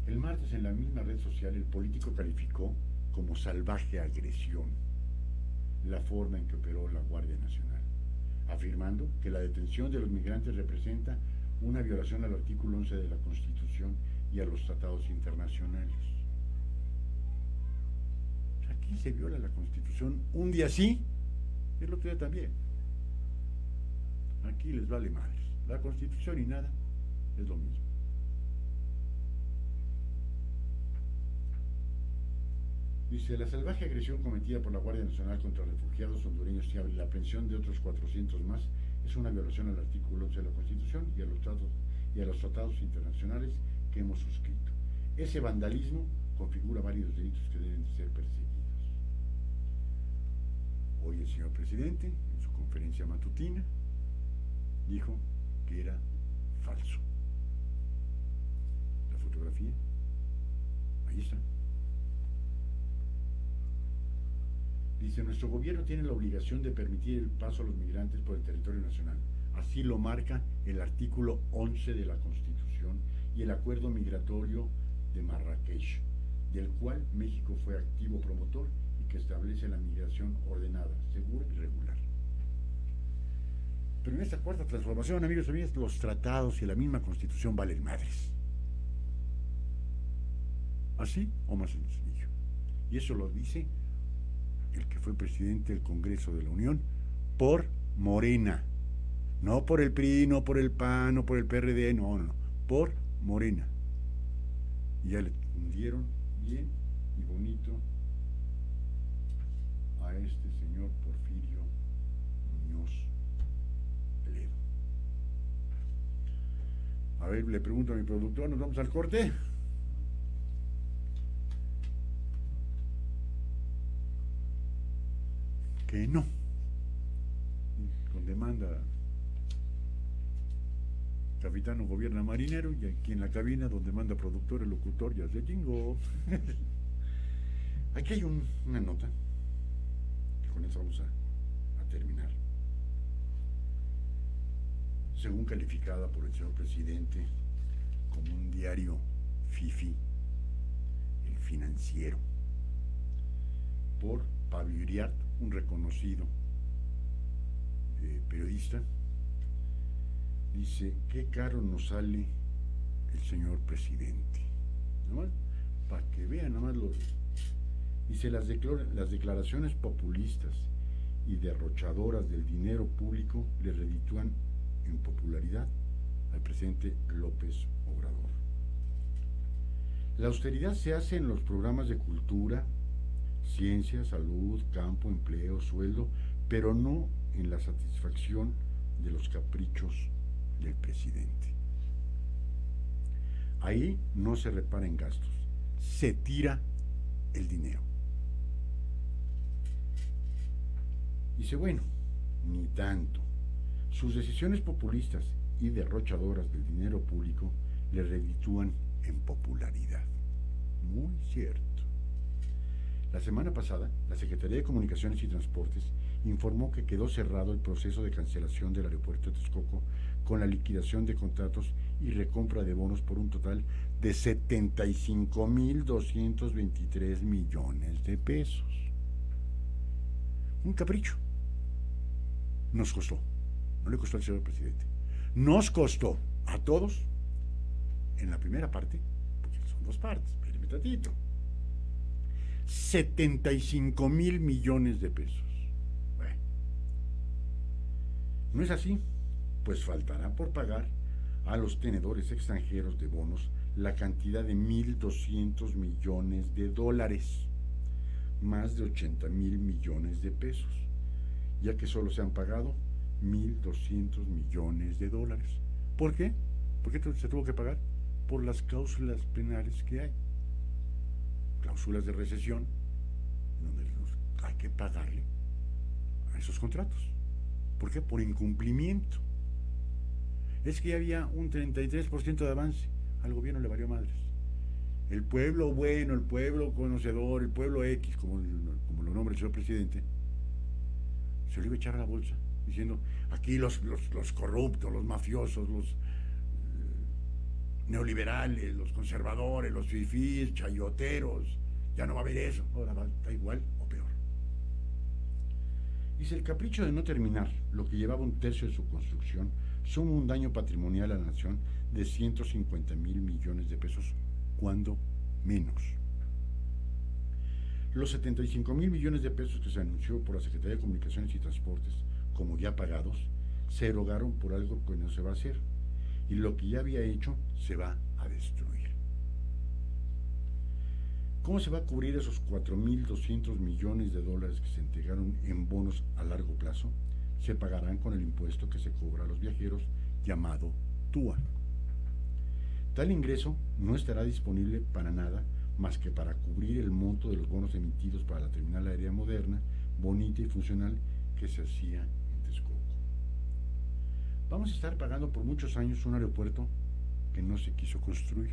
El martes, en la misma red social, el político calificó como salvaje agresión la forma en que operó la Guardia Nacional, afirmando que la detención de los migrantes representa una violación al artículo 11 de la Constitución y a los tratados internacionales. Aquí se viola la Constitución un día sí, y el otro día también. Aquí les vale madres. La Constitución y nada es lo mismo. Dice, la salvaje agresión cometida por la Guardia Nacional contra refugiados hondureños y la aprehensión de otros 400 más es una violación al artículo 11 de la Constitución y a los tratados internacionales que hemos suscrito. Ese vandalismo configura varios delitos que deben ser perseguidos. Hoy el señor presidente, en su conferencia matutina, dijo que era falso. La fotografía, ahí está. Dice, nuestro gobierno tiene la obligación de permitir el paso a los migrantes por el territorio nacional. Así lo marca el artículo 11 de la Constitución y el Acuerdo Migratorio de Marrakech, del cual México fue activo promotor y que establece la migración ordenada, segura y regular. Pero en esta cuarta transformación, amigos y amigas, los tratados y la misma Constitución valen madres. Así o más sencillo. Y eso lo dice el que fue presidente del Congreso de la Unión por Morena. No por el PRI, no por el PAN, no por el PRD, no. Por Morena. Y ya le hundieron bien y bonito a este señor Porfirio Muñoz Ledo. A ver, le pregunto a mi productor, ¿nos vamos al corte? Que no. Con demanda capitano gobierna marinero, y aquí en la cabina donde manda productor, el locutor ya se chingó. Aquí hay una nota, que con eso vamos a terminar. Según calificada por el señor presidente como un diario fifi, El Financiero, por Pablo Iriart, un reconocido periodista, dice: qué caro nos sale el señor presidente. Nada más, para que vean nada más los... Dice, las declaraciones populistas y derrochadoras del dinero público le reditúan en popularidad al presidente López Obrador. La austeridad se hace en los programas de cultura, ciencia, salud, campo, empleo, sueldo, pero no en la satisfacción de los caprichos del presidente. Ahí no se repara en gastos, se tira el dinero. Dice, bueno, ni tanto. Sus decisiones populistas y derrochadoras del dinero público le reditúan en popularidad. Muy cierto. La semana pasada, la Secretaría de Comunicaciones y Transportes informó que quedó cerrado el proceso de cancelación del aeropuerto de Texcoco con la liquidación de contratos y recompra de bonos por un total de 75,223 millones de pesos. Un capricho. Nos costó. No le costó al señor presidente. Nos costó a todos, en la primera parte, porque son dos partes, espérame tantito, 75,000 millones de pesos. Bueno, ¿no es así? Pues faltará por pagar a los tenedores extranjeros de bonos la cantidad de 1,200 millones de dólares, más de 80,000 millones de pesos, ya que solo se han pagado 1,200 millones de dólares. ¿Por qué? ¿Por qué se tuvo que pagar? Por las cláusulas penales que hay. Cláusulas de recesión, donde hay que pagarle a esos contratos. ¿Por qué? Por incumplimiento. Es que ya había un 33% de avance. Al gobierno le valió madres. El pueblo bueno, el pueblo conocedor, el pueblo X, como lo nombra el señor presidente, se lo iba a echar a la bolsa, diciendo, aquí los corruptos, los mafiosos, los neoliberales, los conservadores, los fifís, chayoteros, ya no va a haber eso, ahora está igual o peor. Dice, el capricho de no terminar lo que llevaba un tercio de su construcción suma un daño patrimonial a la nación de 150,000 millones de pesos, cuando menos. Los 75,000 millones de pesos que se anunció por la Secretaría de Comunicaciones y Transportes como ya pagados, se erogaron por algo que no se va a hacer, y lo que ya había hecho se va a destruir. ¿Cómo se va a cubrir esos 4,200 millones de dólares que se entregaron en bonos a largo plazo? Se pagarán con el impuesto que se cobra a los viajeros, llamado TUA. Tal ingreso no estará disponible para nada más que para cubrir el monto de los bonos emitidos para la terminal aérea moderna, bonita y funcional que se hacía en Texcoco. Vamos a estar pagando por muchos años un aeropuerto que no se quiso construir.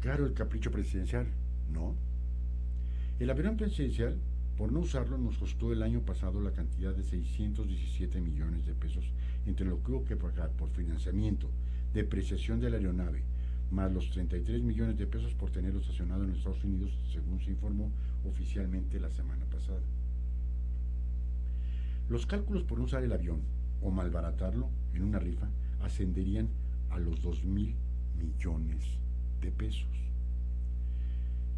Claro, el capricho presidencial, no. El avión presidencial, por no usarlo, nos costó el año pasado la cantidad de 617 millones de pesos, entre lo que hubo que pagar por financiamiento, depreciación de la aeronave, más los 33 millones de pesos por tenerlo estacionado en Estados Unidos, según se informó oficialmente la semana pasada. Los cálculos por no usar el avión o malbaratarlo en una rifa ascenderían a los 2,000 millones de pesos.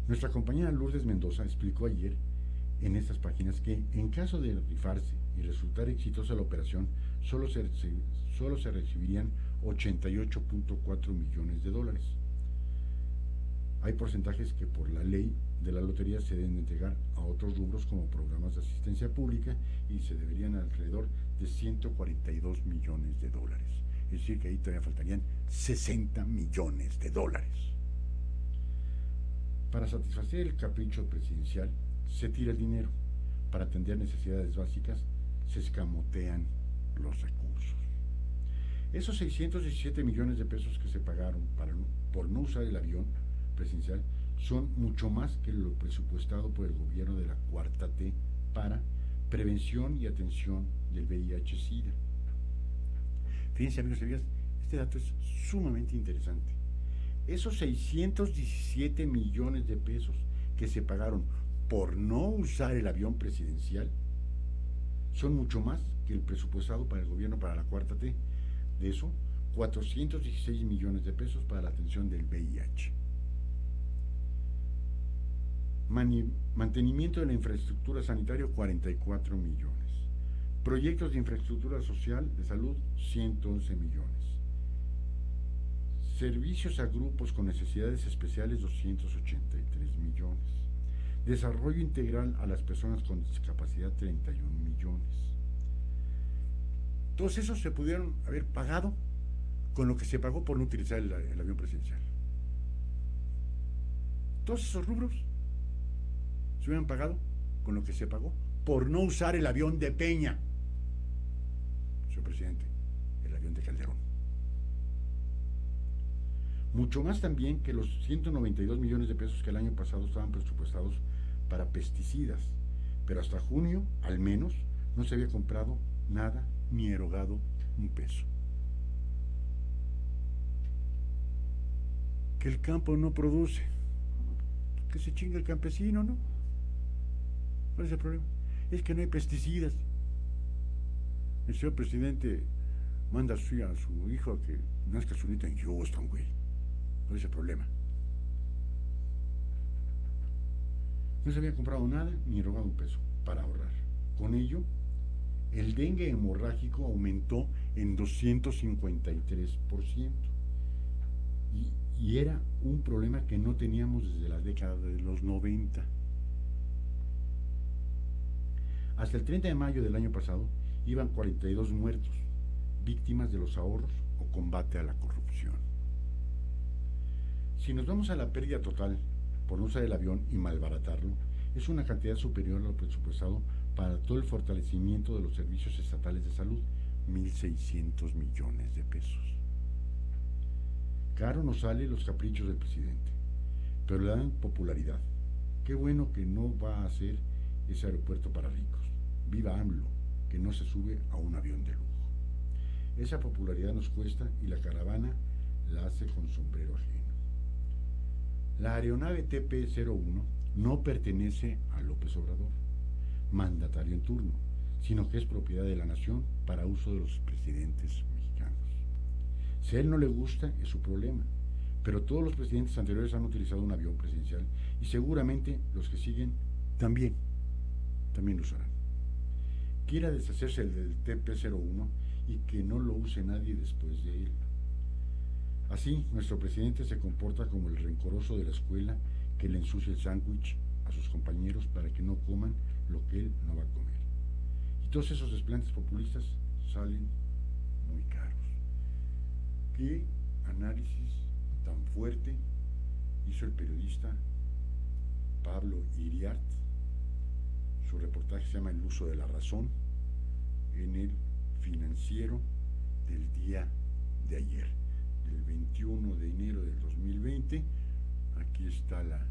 Nuestra compañera Lourdes Mendoza explicó ayer en estas páginas que en caso de rifarse y resultar exitosa la operación, solo se recibirían 88.4 millones de dólares. Hay porcentajes que por la ley de la lotería se deben entregar a otros rubros como programas de asistencia pública y se deberían alrededor de 142 millones de dólares. Es decir, que ahí todavía faltarían 60 millones de dólares. Para satisfacer el capricho presidencial, se tira el dinero. Para atender necesidades básicas, se escamotean los recursos. Esos 617 millones de pesos que se pagaron por no usar el avión presidencial son mucho más que lo presupuestado por el gobierno de la Cuarta T para prevención y atención del VIH-Sida. Fíjense, amigos y amigas, este dato es sumamente interesante. Esos 617 millones de pesos que se pagaron por no usar el avión presidencial son mucho más que el presupuestado para el gobierno para la Cuarta T. De eso, 416 millones de pesos para la atención del VIH. Mantenimiento de la infraestructura sanitaria, 44 millones. Proyectos de infraestructura social de salud, 111 millones. Servicios a grupos con necesidades especiales, 283 millones. Desarrollo integral a las personas con discapacidad, 31 millones. Todos esos se pudieron haber pagado con lo que se pagó por no utilizar el avión presidencial. Todos esos rubros se hubieran pagado con lo que se pagó por no usar el avión de Peña, señor presidente, el avión de Calderón. Mucho más también que los 192 millones de pesos que el año pasado estaban presupuestados para pesticidas, pero hasta junio, al menos, no se había comprado nada ni erogado un peso. Que el campo no produce, que se chinga el campesino, ¿no? ¿Cuál es el problema? Es que no hay pesticidas. El señor presidente manda a su hijo a que nazca su nieto en Houston, güey. ¿Cuál es el problema? No se había comprado nada ni erogado un peso para ahorrar. Con ello, el dengue hemorrágico aumentó en 253%. Y era un problema que no teníamos desde la década de los 90. Hasta el 30 de mayo del año pasado, iban 42 muertos, víctimas de los ahorros o combate a la corrupción. Si nos vamos a la pérdida total por no usar el avión y malbaratarlo, es una cantidad superior a lo presupuestado para todo el fortalecimiento de los servicios estatales de salud, 1.600 millones de pesos. Caro nos sale los caprichos del presidente, pero le dan popularidad. Qué bueno que no va a ser ese aeropuerto para ricos. Viva AMLO, que no se sube a un avión de lujo. Esa popularidad nos cuesta y la caravana la hace con sombrero ajeno. La aeronave TP-01 no pertenece a López Obrador, mandatario en turno, sino que es propiedad de la nación para uso de los presidentes mexicanos. Si a él no le gusta, es su problema, pero todos los presidentes anteriores han utilizado un avión presidencial y seguramente los que siguen también lo usarán. Quiera deshacerse del TP-01 y que no lo use nadie después de él. Así, nuestro presidente se comporta como el rencoroso de la escuela que le ensucia el sándwich a sus compañeros para que no coman lo que él no va a comer. Y todos esos desplantes populistas salen muy caros. ¿Qué análisis tan fuerte hizo el periodista Pablo Iriart? Su reportaje se llama El uso de la razón, en el Financiero del día de ayer, del 21 de enero del 2020. Aquí está la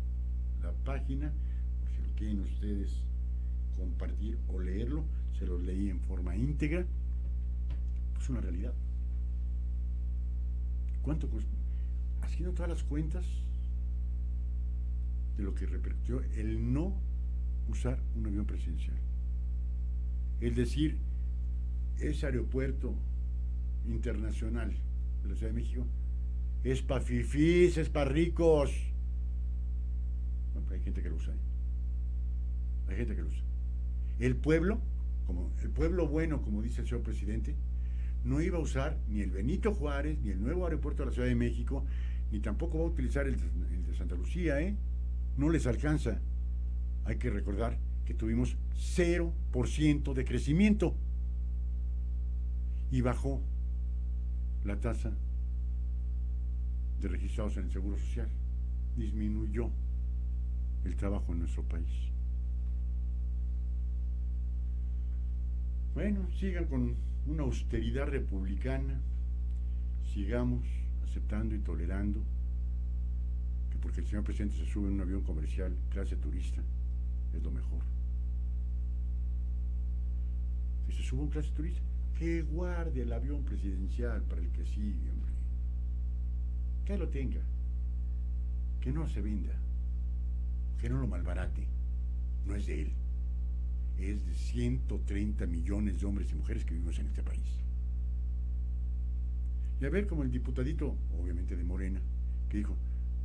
página, por si lo quieren ustedes compartir o leerlo, se los leí en forma íntegra. Pues una realidad. ¿Cuánto costó? Haciendo todas las cuentas de lo que repercutió el no usar un avión presidencial. Es decir, ese aeropuerto internacional de la Ciudad de México Es pa' fifís, es pa' ricos. No, pero hay gente que lo usa, ¿eh? Hay gente que lo usa. El pueblo, como el pueblo bueno, como dice el señor presidente, no iba a usar ni el Benito Juárez, ni el nuevo aeropuerto de la Ciudad de México, ni tampoco va a utilizar el de Santa Lucía, ¿eh? No les alcanza. Hay que recordar que tuvimos 0% de crecimiento y bajó la tasa de registrados en el Seguro Social. Disminuyó el trabajo en nuestro país. Bueno, sigan con una austeridad republicana, sigamos aceptando y tolerando que porque el señor presidente se sube en un avión comercial clase turista, es lo mejor. Si se sube en clase turista, que guarde el avión presidencial para el que sigue, hombre. Que lo tenga, que no se venda, que no lo malbarate, no es de él. Es de 130 millones de hombres y mujeres que vivimos en este país. Y a ver como el diputadito, obviamente de Morena, que dijo,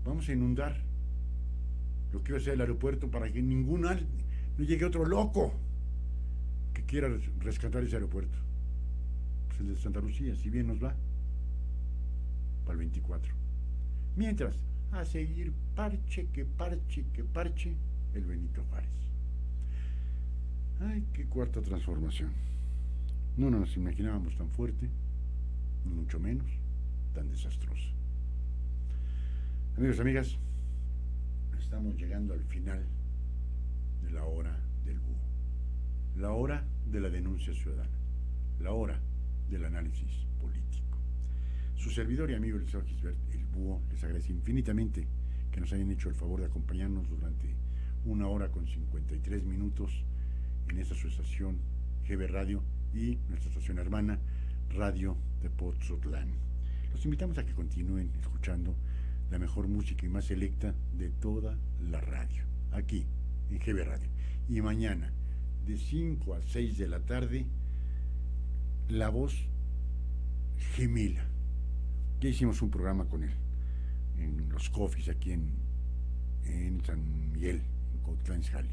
vamos a inundar lo que iba a ser el aeropuerto para que no llegue otro loco que quiera rescatar ese aeropuerto. Pues el de Santa Lucía, si bien nos va, para el 24. Mientras, a seguir parche, que parche, el Benito Juárez. Ay, qué cuarta transformación. No nos imaginábamos tan fuerte, ni mucho menos tan desastrosa. Amigos, amigas, estamos llegando al final de la hora del búho. La hora de la denuncia ciudadana. La hora del análisis político. Su servidor y amigo Eliseo Gisbert, el búho, les agradece infinitamente que nos hayan hecho el favor de acompañarnos durante 1 hora con 53 minutos en esta su estación GB Radio y nuestra estación hermana Radio de Pozotlán. Los invitamos a que continúen escuchando la mejor música y más selecta de toda la radio, aquí en GB Radio. Y mañana, de 5 a 6 de la tarde, La Voz Gemila. Ya hicimos un programa con él en los Coffees aquí en San Miguel, en Cuautitlán Izcalli.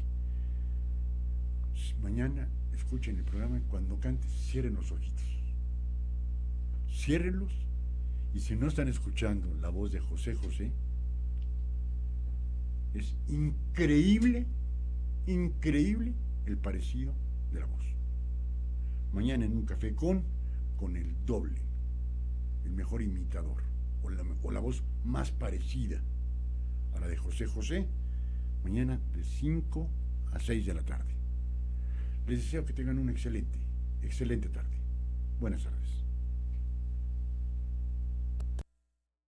Mañana escuchen el programa y cuando cante cierren los ojitos, ciérrenlos, y si no están escuchando la voz de José José, es increíble el parecido de la voz. Mañana en un café con el doble, el mejor imitador o la voz más parecida a la de José José, mañana de 5 a 6 de la tarde. Les deseo que tengan una excelente tarde. Buenas tardes.